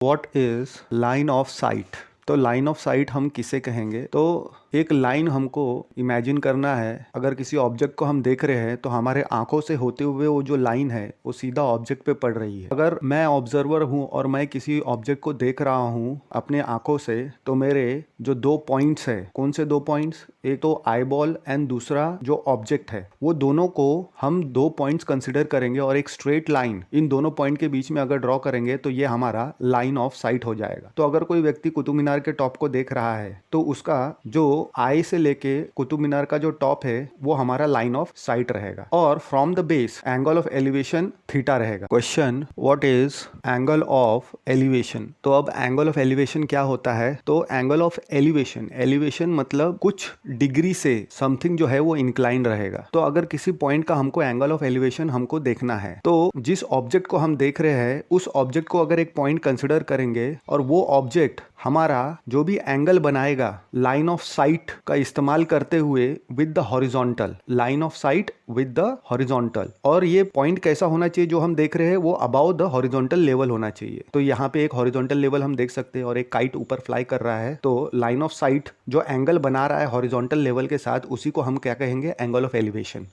What is line of site. तो line of site हम किसे कहेंगे? तो एक लाइन हमको इमेजिन करना है। अगर किसी ऑब्जेक्ट को हम देख रहे हैं तो हमारे आंखों से होते हुए वो जो लाइन है वो सीधा ऑब्जेक्ट पे पड़ रही है। अगर मैं ऑब्जर्वर हूँ और मैं किसी ऑब्जेक्ट को देख रहा हूँ अपने आंखों से, तो मेरे जो दो पॉइंट्स है, कौन से दो पॉइंट्स? एक तो आई बॉल एंड दूसरा जो ऑब्जेक्ट है, वो दोनों को हम दो पॉइंट्स कंसिडर करेंगे और एक स्ट्रेट लाइन इन दोनों पॉइंट के बीच में अगर ड्रॉ करेंगे तो ये हमारा लाइन ऑफ साइट हो जाएगा। तो अगर कोई व्यक्ति कुतुब मीनार के टॉप को देख रहा है तो उसका जो आई से लेके कुतुब मीनार का जो टॉप है वो हमारा लाइन ऑफ साइट रहेगा, और from the base angle of elevation theta रहेगा। Question, what is angle of elevation. तो अब एंगल ऑफ एलिवेशन क्या होता है? तो एंगल ऑफ एलिवेशन मतलब कुछ डिग्री से समथिंग जो है वो इंक्लाइन रहेगा। तो अगर किसी पॉइंट का हमको एंगल ऑफ एलिवेशन हमको देखना है तो जिस ऑब्जेक्ट को हम देख रहे हैं उस ऑब्जेक्ट को अगर एक पॉइंट कंसिडर करेंगे और वो ऑब्जेक्ट हमारा जो भी एंगल बनाएगा लाइन ऑफ साइट का इस्तेमाल करते हुए with the horizontal, line of site with the horizontal, और ये पॉइंट कैसा होना चाहिए जो हम देख रहे हैं वो अबाउ द हॉरिजॉन्टल लेवल होना चाहिए। तो यहाँ पे एक हॉरिजॉन्टल लेवल हम देख सकते हैं और एक काइट ऊपर फ्लाई कर रहा है। तो लाइन ऑफ साइट जो एंगल बना रहा है हॉरिजॉन्टल लेवल के साथ, उसी को हम क्या कहेंगे? Angle of elevation.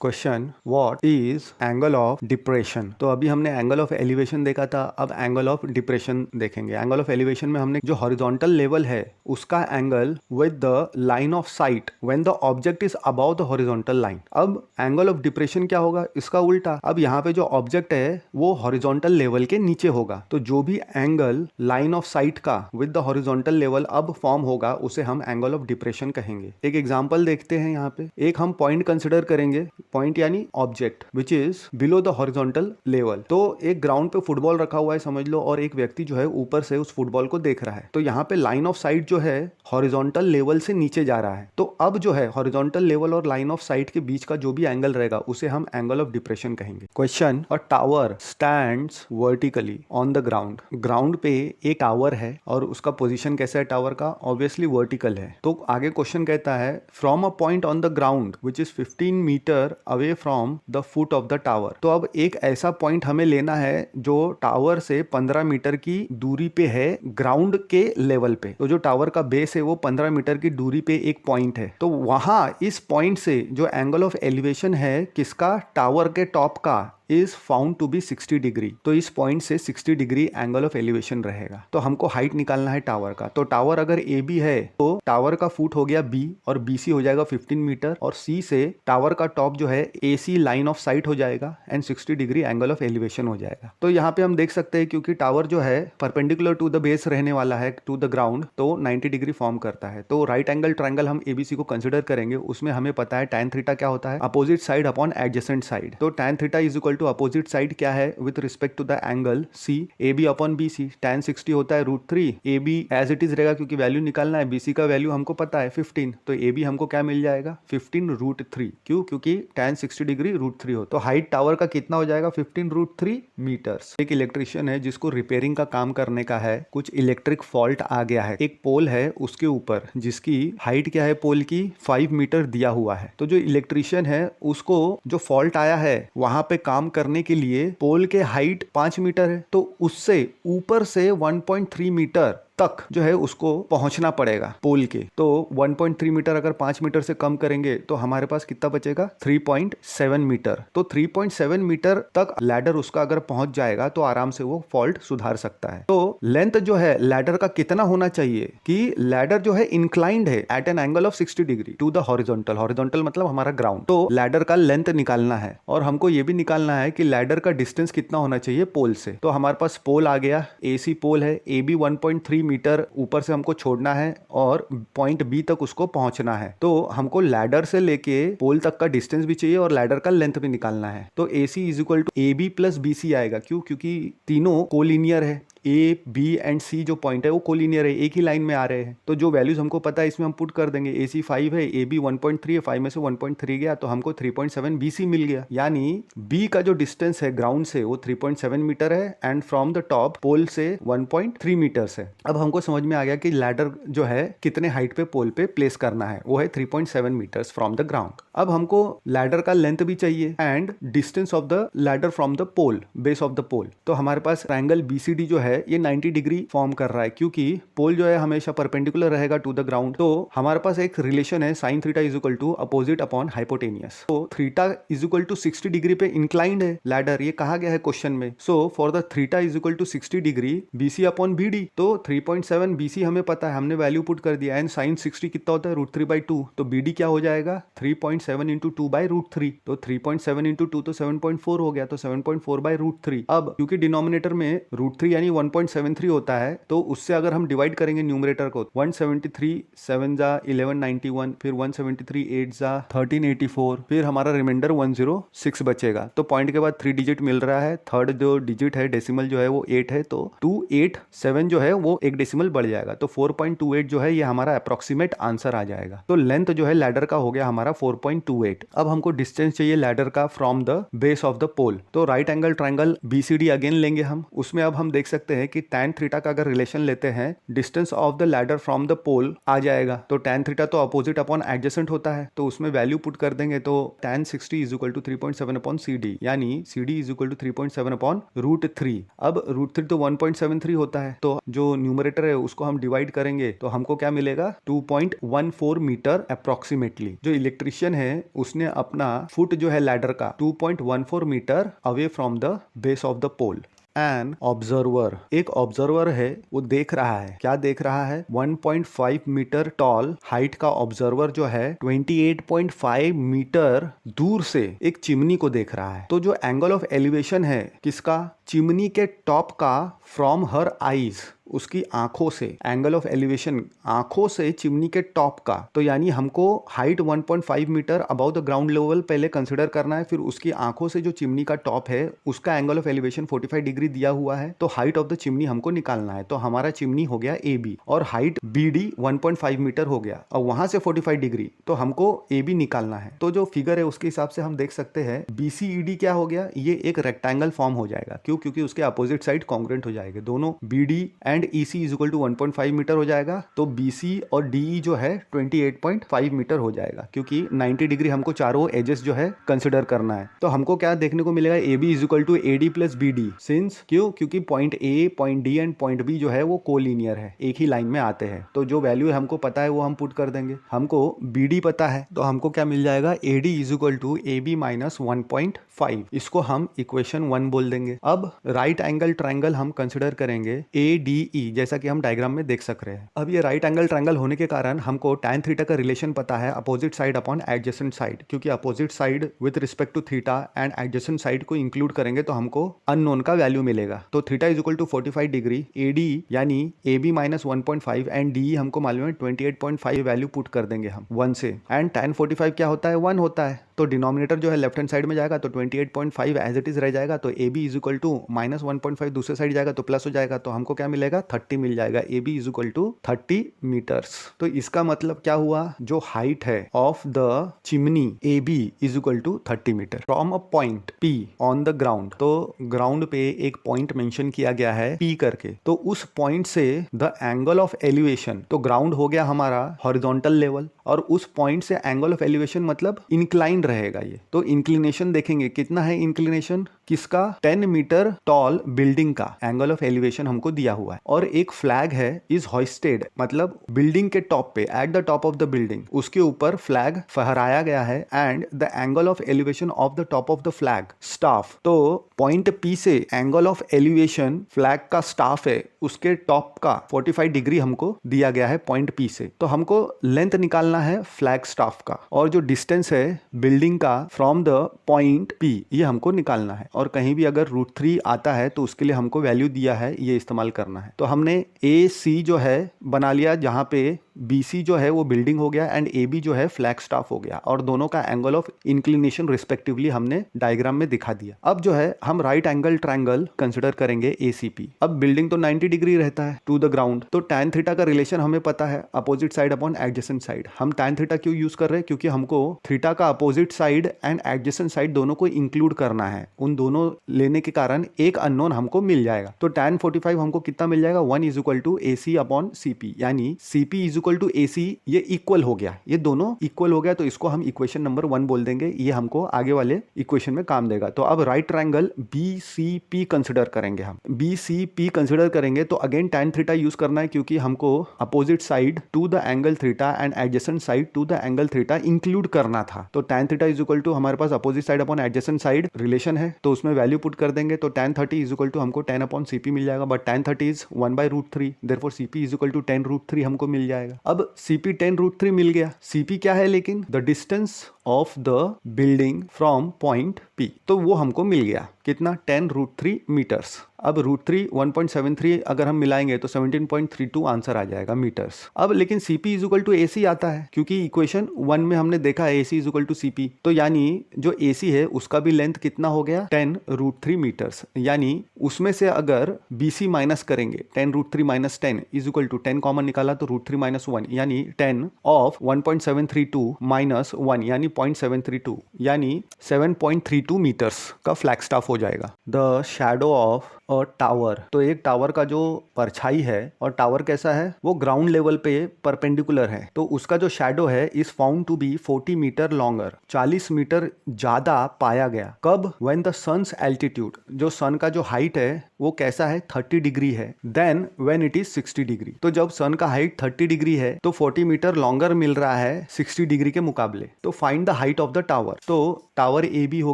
Question, what is angle of depression. तो अभी हमने एंगल ऑफ एलिवेशन देखा था, अब एंगल ऑफ डिप्रेशन देखेंगे। एंगल ऑफ एलिवेशन में हमने जो हॉरिजॉन्टल लेवल है उसका angle with the line of site when the object is about the horizontal line. अब एंगल ऑफ डिप्रेशन क्या होगा? इसका उल्टा। अब यहाँ पे जो ऑब्जेक्ट है वो हॉरिजॉन्टल लेवल के नीचे होगा, तो जो भी एंगल लाइन ऑफ साइट का विद द हॉरिजॉन्टल लेवल अब फॉर्म होगा उसे हम एंगल ऑफ डिप्रेशन कहेंगे। एक एग्जाम्पल देखते हैं। यहाँ पे एक हम पॉइंट कंसिडर करेंगे, पॉइंट यानी object which is below the horizontal level. तो एक ग्राउंड पे फुटबॉल रखा हुआ है समझ लो, और एक व्यक्ति जो है ऊपर से उस फुटबॉल को देख रहा है। तो यहाँ पे लाइन ऑफ साइट जो है हॉरिजॉन्टल लेवल से नीचे जा रहा है। तो अब जो है हॉरिजॉन्टल लेवल और लाइन ऑफ साइट के बीच का जो भी एंगल रहेगा उसे हम एंगल ऑफ डिप्रेशन कहेंगे। Question, a tower stands vertically on the ground. Ground पे एक टावर है और उसका पोजीशन कैसा है टावर का? ऑब्वियसली वर्टिकल है। तो आगे क्वेश्चन कहता है from a point on the ground which is 15 metre away from the foot of the tower. तो अब एक ऐसा पॉइंट हमें लेना है जो टावर से 15 मीटर की दूरी पे है ग्राउंड के लेवल पे। तो जो टावर का बेस है वो 15 मीटर की दूरी पे एक पॉइंट है। तो वहां इस पॉइंट से जो एंगल ऑफ एलिवेशन है किसका? टावर के टॉप का is found to be 60 degree. तो इस पॉइंट से 60 डिग्री एंगल ऑफ एलिवेशन रहेगा। तो हमको हाइट निकालना है टावर का। तो टावर अगर ए बी है तो टावर का फुट हो गया बी और बी सी हो जाएगा 15 मीटर, और सी से टावर का टॉप जो है ए सी लाइन ऑफ साइट हो जाएगा and 60 degree angle of elevation हो जाएगा। तो यहाँ पे हम देख सकते हैं क्योंकि टावर जो है परपेंडिकुलर टू द बेस रहने वाला है टू द ग्राउंड, तो 90 डिग्री फॉर्म करता है। तो राइट एंगल ट्रायंगल हम एबीसी को कंसिडर करेंगे। उसमें हमें पता है tan थीटा क्या होता है? Opposite side upon adjacent side. तो tan theta is equal to opposite side क्या है with respect to the angle C, A B upon B C. tan 60 होता है √3, A B as it is रहेगा क्योंकि वैल्यू निकालना है। बीसी का वैल्यू हमको पता है 15, तो ए बी हमको क्या मिल जाएगा? 15 √3। क्यों? क्योंकि tan 60 डिग्री √3 हो। तो हाइट टावर का कितना हो जाएगा? 15 √3 मीटर्स। एक इलेक्ट्रिशियन है जिसको रिपेयरिंग का काम करने का है। कुछ इलेक्ट्रिक फॉल्ट आ गया है, एक पोल है उसके ऊपर जिसकी हाइट क्या है पोल की? 5 मीटर दिया हुआ है। तो जो इलेक्ट्रिशियन है उसको जो फॉल्ट आया है वहां पे काम करने के लिए पोल के हाइट 5 मीटर है, तो उससे ऊपर से 1.3 मीटर तक जो है उसको पहुंचना पड़ेगा पोल के। तो 1.3 मीटर अगर 5 मीटर से कम करेंगे तो हमारे पास कितना बचेगा? 3.7 मीटर। तो 3.7 मीटर तक लैडर उसका अगर पहुंच जाएगा तो आराम से वो फॉल्ट सुधार सकता है। तो लेंथ जो है लैडर का कितना होना चाहिए कि लैडर जो है इंक्लाइंड है at an angle of 60 degree to the horizontal. Horizontal मतलब हमारा ग्राउंड। तो लैडर का लेंथ निकालना है और हमको ये भी निकालना है कि लैडर का डिस्टेंस कितना होना चाहिए पोल से। तो हमारे पास पोल आ गया, एसी पोल है, ए बी 1.3 मीटर ऊपर से हमको छोड़ना है और पॉइंट बी तक उसको पहुंचना है। तो हमको लैडर से लेके पोल तक का डिस्टेंस भी चाहिए और लैडर का लेंथ भी निकालना है। तो AC is equal to AB plus BC आएगा। क्यों? क्योंकि तीनों कोलिनियर है। ए बी एंड सी जो पॉइंट है वो कोलिनियर है, एक ही लाइन में आ रहे हैं। तो जो वैल्यूज हमको पता है इसमें हम पुट कर देंगे। ए सी 5 है, ए बी 1.3 है, 5 में से 1.3 गया तो हमको 3.7 बी सी मिल गया। यानी बी का जो डिस्टेंस है ग्राउंड से वो 3.7 मीटर है एंड फ्रॉम द टॉप पोल से 1.3 मीटर्स है। अब हमको समझ में आ गया कि लैडर जो है कितने हाइट पे पोल पे प्लेस करना है, वो है 3.7 मीटर्स फ्रॉम द ग्राउंड। अब हमको लैडर का लेंथ भी चाहिए and distance of the ladder from the pole, base of the pole. तो हमारे पास ट्रायंगल बीसीडी जो है ये 90 डिग्री फॉर्म कर रहा है क्योंकि पोल जो है हमेशा परपेंडिकुलर रहेगा टू द ग्राउंड। तो हमारे पास एक रिलेशन है sine theta is equal to opposite upon hypotenuse. तो theta is equal to 60 degree पे इंक्लाइंड है लैडर, ये कहा गया है क्वेश्चन में। So for the theta is equal to 60 degree BC upon BD, तो 3.7 बीसी हमें पता है, हमने वैल्यू पुट कर दिया एंड साइन 60 कितना होता है √3/2। तो बीडी क्या हो जाएगा 3.7 इंटू 2/√3। तो 3.7 इंटू 2 तो 7.4 हो गया, तो 7.4/√3। अब क्योंकि डिनोमिनेटर में √3 यानी 1.73 होता है तो उससे अगर हम डिवाइड करेंगे न्यूमरेटर को 173 7 जा 1191, फिर 173 8 जा 1384, फिर हमारा रिमाइंडर 106 बचेगा। तो पॉइंट के बाद 3 डिजिट मिल रहा है, थर्ड जो डिजिट है डेसिमल जो है वो 8 है, तो 287 जो है वो एक डेसिमल बढ़ जाएगा। तो 4.28 जो है ये हमारा अप्रोक्सीमेट आंसर आ जाएगा। तो लेंथ जो है लैडर का हो गया हमारा 4.28। अब हमको डिस्टेंस चाहिए लैडर का from the base of the pole. तो right angle triangle BCD again लेंगे हम। उसमें अब हम देख सकते हैं कि tan थीटा का अगर रिलेशन लेते हैं distance of the ladder from the pole आ जाएगा। तो tan थीटा तो अपोजिट अपॉन एडजेसेंट होता है, तो उसमें वैल्यू पुट कर देंगे। तो tan 60 is equal to 3.7 upon CD, यानी CD is equal to 3.7 upon √3। अब √3 तो 1.73 होता है, तो जो न्यूमरेटर है उसको हम डिवाइड करेंगे तो हमको क्या मिलेगा 2.14 मीटर अप्रोक्सीमेटली। जो इलेक्ट्रिशियन है उसने अपना फुट जो है लैडर का 2.14 metre away from the base of the pole. An observer, एक ऑब्जर्वर है वो देख रहा है, क्या देख रहा है 1.5 मीटर टॉल हाइट का ऑब्जर्वर जो है 28.5 मीटर दूर से एक चिमनी को देख रहा है। तो जो एंगल ऑफ एलिवेशन है किसका, चिमनी के टॉप का फ्रॉम हर आईज, उसकी आंखों से, एंगल ऑफ एलिवेशन आंखों से चिमनी के टॉप का। तो यानी हमको height 1.5 metre above the ground level पहले कंसिडर करना है, फिर उसकी आंखों से जो चिमनी का टॉप है उसका एंगल ऑफ एलिवेशन 45 डिग्री दिया हुआ है, तो हाइट ऑफ द चिमनी हमको निकालना है। तो हमारा चिमनी हो गया AB और हाइट BD 1.5 मीटर हो गया और वहां से 45 डिग्री, तो हमको AB निकालना है। तो जो फिगर है उसके हिसाब से हम देख सकते हैं BCED क्या हो गया, ये एक रेक्टेंगल फॉर्म हो जाएगा। क्यों, क्योंकि उसके अपोजिट साइड कॉन्ग्रुएंट हो जाएंगे दोनों। BD and EC is equal to 1.5 metre हो जाएगा, तो BC और DE जो है 28.5 मीटर हो जाएगा, क्योंकि 90 डिग्री हमको चारों एजेस जो है कंसिडर करना है। तो हमको क्या देखने को मिलेगा AB is equal to AD plus BD, since क्यों, क्योंकि point A, point D and point B जो है वो कोलिनियर है, एक ही लाइन में आते हैं। तो जो वैल्यू हमको पता है वो हम पुट कर देंगे। हमको BD पता है तो हमको क्या मिल जाएगा AD is equal to AB minus 1.5, इसको हम इक्वेशन 1 बोल देंगे। अब राइट एंगल ट्रायंगल हम कंसिडर करेंगे ADE, जैसा कि हम डायग्राम में देख सक रहे हैं। अब ये राइट एंगल ट्रायंगल होने के कारण हमको tan थीटा का रिलेशन पता है opposite side upon adjacent side, क्योंकि opposite side with respect to theta and adjacent side को इंक्लूड करेंगे तो हमको अननोन का वैल्यू मिलेगा। तो theta is equal to 45 degree, AD यानी AB माइनस 1.5 एंड DE हमको मालूम है 28.5 वैल्यू पुट कर देंगे हम 1 से, एंड tan 45 क्या होता है 1 होता है। तो डिनोमिनेटर जो है लेफ्ट हैंड साइड में जाएगा तो 28.5 एज इट इज रह जाएगा। तो AB is equal to minus 1.5 दूसरे साइड जाएगा तो प्लस हो जाएगा, तो हमको क्या मिलेगा 30 मिल जाएगा। AB is equal to 30 metres. तो इसका मतलब क्या हुआ, जो हाइट है of the chimney AB is equal to 30 metre from a पॉइंट P ऑन द ग्राउंड। तो ग्राउंड पे एक पॉइंट मेंशन किया गया है P करके, तो उस पॉइंट से द एंगल ऑफ एलिवेशन, तो ग्राउंड हो गया हमारा हॉरिजॉन्टल लेवल और उस पॉइंट से एंगल ऑफ एलिवेशन मतलब इंक्लाइंड रहेगा ये। तो इंक्लिनेशन देखेंगे कितना है इंक्लिनेशन किसका, 10 मीटर टॉल बिल्डिंग का एंगल ऑफ एलिवेशन हमको दिया हुआ है। और एक फ्लैग है इज होइस्टेड, मतलब बिल्डिंग के टॉप पे, at the top of the building उसके ऊपर फ्लैग फहराया गया है and the angle of elevation of the top of the flag staff. तो पॉइंट P से एंगल ऑफ एलिवेशन फ्लैग का स्टाफ है उसके टॉप का 45 डिग्री हमको दिया गया है पॉइंट P से। तो हमको लेंथ निकालना है फ्लैग स्टाफ का और जो डिस्टेंस है बिल्डिंग का फ्रॉम द पॉइंट P ये हमको निकालना है। और कहीं भी अगर √3 आता है तो उसके लिए हमको वैल्यू दिया है, ये इस्तेमाल करना है। तो हमने AC जो है बना लिया, जहां पे BC जो है वो बिल्डिंग हो गया एंड AB जो है फ्लैग स्टाफ हो गया, और दोनों का एंगल ऑफ इंक्लिनेशन रिस्पेक्टिवली हमने डायग्राम में दिखा दिया। अब जो है हम राइट एंगल ट्रायंगल कंसिडर करेंगे ACP। अब बिल्डिंग तो 90 डिग्री रहता है टू द ग्राउंड, तो tan थीटा का रिलेशन हमें पता है, opposite side upon adjacent side. हम tan थीटा क्यों यूज कर रहे हैं? क्योंकि हमको थीटा का opposite side and adjacent side दोनों को इंक्लूड करना है। उन दोनों लेने के कारण एक अननोन हमको मिल जाएगा। तो tan 45 हमको कितना मिल जाएगा? 1 is equal to AC upon CP, यानी CP is equal to AC। ये इक्वल हो गया, ये दोनों इक्वल हो गया, तो इसको हम इक्वेशन नंबर 1 बोल देंगे। ये हमको आगे वाले इक्वेशन में काम देगा। तो अब राइट ट्रायंगल BCP कंसिडर करेंगे। हम BCP कंसिडर करेंगे तो अगेन tan थीटा यूज करना है, क्योंकि हमको opposite side to the angle theta and adjacent side to the angle theta include करना था। तो tan theta is equal to हमारे पास opposite side upon adjacent side relation है, तो उसमें वैल्यू पुट कर देंगे। तो tan 30 इज इक्वल टू हमको 10 अपॉन CP मिल जाएगा, but tan 30 is 1/√3, therefore CP is equal to 10√3 हमको मिल जाएगा। अब CP 10√3 मिल गया। CP क्या है लेकिन? The distance of the building from point P, तो वो हमको मिल गया कितना? 10√3 मीटर्स। अब √3 1.73 अगर हम मिलाएंगे तो 17.32 आंसर आ जाएगा मीटर्स। अब लेकिन CP is equal to AC आता है, क्योंकि इक्वेशन 1 में हमने देखा है AC is equal to CP, तो यानी जो AC है उसका भी लेंथ कितना हो गया? 10√3 मीटर्स। यानी उसमें से अगर BC माइनस करेंगे, 10√3 minus 10 is equal to 10 common निकाला तो √3 माइनस 1, यानी 10 ऑफ 1.732 माइनस 1 यानी 0.732, यानी 7.32 मीटर्स का फ्लैग स्टाफ हो जाएगा। द शैडो ऑफ और टावर, तो एक टावर का जो परछाई है, और टावर कैसा है? वो ग्राउंड लेवल पे परपेंडिकुलर है, तो उसका जो शैडो है is found to be 40 metre longer, 40 metre ज्यादा पाया गया। कब? व्हेन द सन्स एल्टीट्यूड, जो सन का जो हाइट है वो कैसा है? 30 डिग्री है, then when it is 60 degree. तो जब सन का हाइट 30 डिग्री है तो 40 मीटर लॉन्गर मिल रहा है 60 डिग्री के मुकाबले। तो find the height of the tower. तो टावर AB हो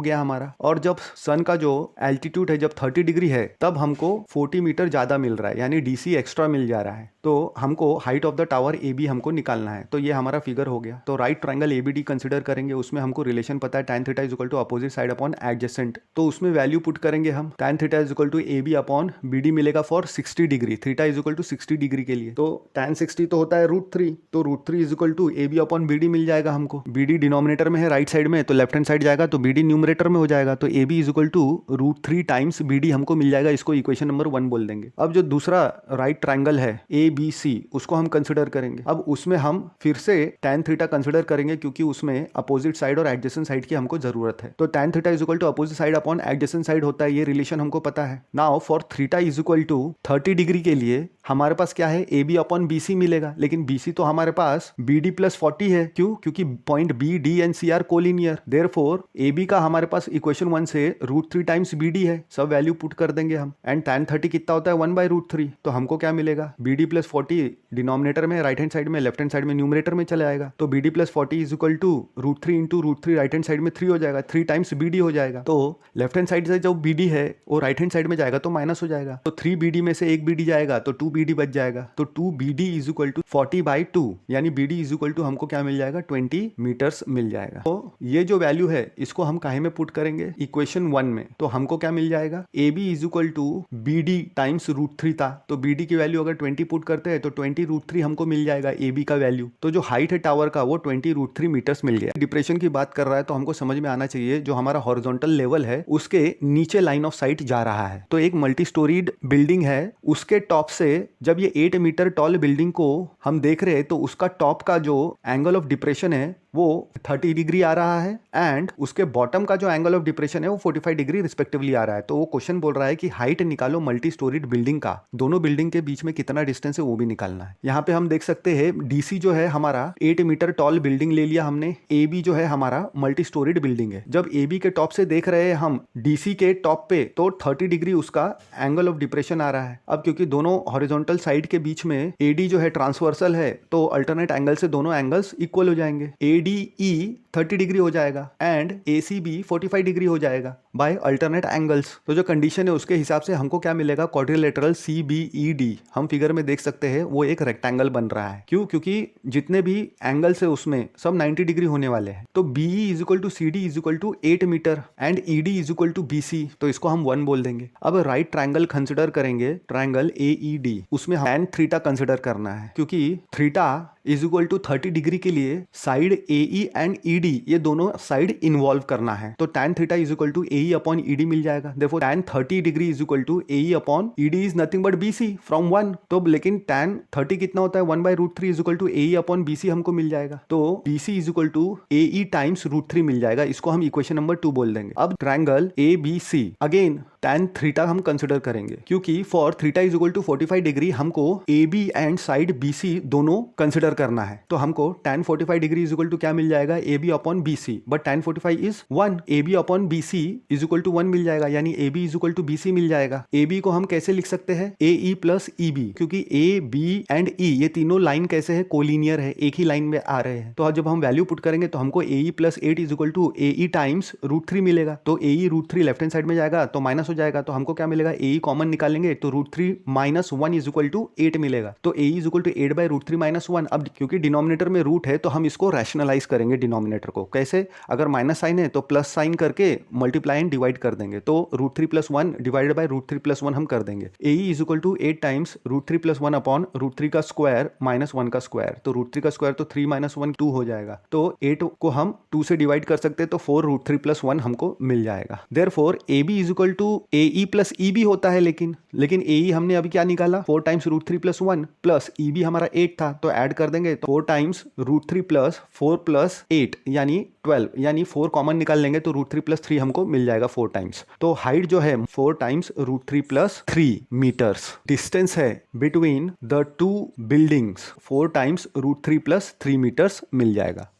गया हमारा, और जब सन का जो एल्टीट्यूड है जब 30 डिग्री है तब हमको 40 मीटर ज्यादा मिल रहा है, यानी DC एक्स्ट्रा मिल जा रहा है। तो हमको height of the tower AB हमको निकालना है। तो ये हमारा फिगर हो गया। तो राइट ट्रायंगल ABD कंसिडर करेंगे, उसमें हमको रिलेशन पता है tan theta is equal to opposite side upon adjacent, तो उसमें वैल्यू पुट करेंगे हम। tan theta is equal to AB upon BD मिलेगा for 60 degree, theta is equal to 60 degree के लिए। तो tan 60 तो होता है √3, तो √3 is equal to AB upon BD मिल जाएगा हमको। BD डिनोमिनेटर में है राइट साइड में, तो लेफ्ट हैंड साइड जाएगा तो BD न्यूमरेटर में हो जाएगा। तो AB is equal to √3 times BD हमको मिल जाएगा। इसको इक्वेशन नंबर 1 बोल देंगे। अब जो दूसरा राइट ट्रायंगल है ABC, उसको हम कंसिडर करेंगे। अब उसमें हम फिर से tan थीटा कंसिडर करेंगे, क्योंकि उसमें अपोजिट साइड और एडजेसेंट साइड की हमको जरूरत है। तो tan theta is equal to opposite side upon adjacent side होता है, ये रिलेशन हमको पता है। Now for theta is equal to 30 degree के लिए हमारे पास क्या है? AB अपॉन BC मिलेगा, लेकिन BC तो हमारे पास BD प्लस 40 है। क्यों? क्योंकि point B, D and C are collinear, therefore AB का हमारे पास इक्वेशन 1 से √3 टाइम्स BD है। सब वैल्यू पुट कर देंगे हम। एंड tan 30 कितना होता है? 1/√3, तो हमको क्या मिलेगा? BD प्लस 40 डिनोमिनेटर में राइट हैंड साइड में, लेफ्ट हैंड साइड में न्यूमरेटर में चले आएगा। तो BD plus 40 is equal to √3 into √3, right hand side में 3 हो जाएगा, 3 टाइम्स BD हो जाएगा। तो लेफ्ट हैंड साइड से जो BD है वो राइट हैंड साइड में जाएगा तो माइनस हो जाएगा। तो 3 BD में से 1 BD जाएगा तो 2 BD बच जाएगा। तो 2 BD इज इक्वल टू 40/2, यानी BD इज इक्वल टू हमको क्या मिल जाएगा? 20 मीटर्स मिल जाएगा। तो ये जो वैल्यू है इसको हम काहे में पुट करेंगे? इक्वेशन 1 में। तो हमको क्या मिल जाएगा? AB is equal to BD times √3 था, तो BD की वैल्यू अगर 20 पुट करते हैं तो 20√3 हमको मिल जाएगा AB का वैल्यू। तो जो हाइट है टावर का वो 20√3 मीटर्स मिल गया। डिप्रेशन की बात कर रहा है तो हमको समझ में आना चाहिए जो हमारा हॉरिजॉन्टल लेवल है उसके नीचे लाइन ऑफ साइट जा रहा है। तो एक मल्टी स्टोरीड बिल्डिंग है, उसके टॉप से जब ये 8 मीटर टॉल बिल्डिंग को हम देख रहे हैं तो उसका टॉप का जो एंगल ऑफ डिप्रेशन है वो 30 डिग्री आ रहा है, एंड उसके बॉटम का जो एंगल ऑफ डिप्रेशन है वो 45 डिग्री रिस्पेक्टिवली आ रहा है। तो वो क्वेश्चन बोल रहा है कि हाइट निकालो मल्टी स्टोरीड बिल्डिंग का, दोनों बिल्डिंग के बीच में कितना डिस्टेंस है वो भी निकालना है। यहाँ पे हम देख सकते हैं DC जो है हमारा 8 मीटर टॉल बिल्डिंग ले लिया हमने, AB जो है हमारा मल्टी स्टोरीड बिल्डिंग है। जब AB के टॉप से देख रहे हैं हम DC के टॉप पे तो 30 डिग्री उसका एंगल ऑफ डिप्रेशन आ रहा है। अब क्योंकि दोनों हॉरिजॉन्टल साइड के बीच में AD जो है ट्रांसवर्सल है तो अल्टरनेट एंगल से दोनों एंगल्स इक्वल हो जाएंगे। ADE 30 डिग्री हो जाएगा एंड ACB 45 डिग्री हो जाएगा। By alternate angles. तो जो कंडीशन है उसके हिसाब से हमको क्या मिलेगा, क्वाड्रिलेटरल CBED हम फिगर में देख सकते हैं वो एक रेक्टेंगल बन रहा है। क्यों? क्योंकि जितने भी एंगल्स है उसमें सब 90 डिग्री होने वाले हैं। तो BE is equal to CD is equal to 8 meter and ED is equal to BC, तो इसको हम 1 बोल देंगे। अब राइट ट्रायंगल कंसिडर करेंगे, ट्रायंगल AED, उसमें tan थीटा कंसिडर करना है क्योंकि theta is equal to 30 degree के लिए साइड AE एंड ED ये दोनों साइड इन्वॉल्व करना है। तो tan theta is equal to AE upon ED मिल जाएगा। देखो tan 30 degree is equal to AE upon ED is nothing but BC from 1। तो लेकिन tan 30 कितना होता है, 1/√3 is equal to AE upon BC हमको मिल जाएगा। तो BC is equal to AE times √3 मिल जाएगा। इसको हम इक्वेशन नंबर 2 बोल देंगे। अब triangle ABC again tan theta हम कंसिडर करेंगे क्योंकि for theta is equal to 45 degree हमको AB एंड साइड BC दोनों कंसिडर करना है। तो हमको tan 45 degree is equal to क्या मिल जाएगा, AB upon BC, but tan 45 is 1, AB upon BC is equal to 1 मिल जाएगा, यानी AB is equal to BC मिल जाएगा। AB को हम कैसे लिख सकते हैं, AE प्लस EB, क्योंकि AB एंड E ये तीनों लाइन कैसे है, कोलिनियर है, एक ही लाइन में आ रहे हैं। तो जब हम वैल्यू पुट करेंगे तो हमको AE plus 8 is equal to AE times √3 मिलेगा। तो AE √3 लेफ्ट हैंड साइड में जाएगा तो माइनस हो जाएगा, तो हमको क्या मिलेगा, AE कॉमन निकालेंगे तो √3 माइनस 1 इज इक्वल टू 8 मिलेगा। तो AE is equal to 8/√3 minus 1। अब क्योंकि डिनोमिनेटर में रूट है तो हम इसको रैशनलाइज करेंगे डिनोमिनेटर को। कैसे, अगर माइनस साइन है तो प्लस साइन करके मल्टीप्लाई एंड डिवाइड कर देंगे। तो √3 + 1 डिवाइडेड बाय √3 + 1 हम कर देंगे। AE is equal to 8 times √3 + 1 upon √3 का स्क्वायर माइनस 1 का स्क्वायर। तो √3 का स्क्वायर तो 3 - 1 2 हो जाएगा। तो 8 को हम 2 से डिवाइड कर सकते हैं तो 4 √3 + 1 हमको मिल जाएगा। Therefore AB is equal to AE plus EB होता है, लेकिन AE हमने अभी क्या निकाला, 4 टाइम्स √3 + 1 प्लस EB हमारा 8 था तो ऐड कर देंगे तो 4 टाइम्स √3 + 4 + 8 यानी 12, यानी 4 कॉमन निकाल लेंगे तो √3 + 3 हमको मिल जाएगा 4 टाइम्स। तो हाइट जो है 4 टाइम्स √3 + 3 मीटर्स। डिस्टेंस है between the 2 buildings 4 times √3 + 3 metres मिल जाएगा।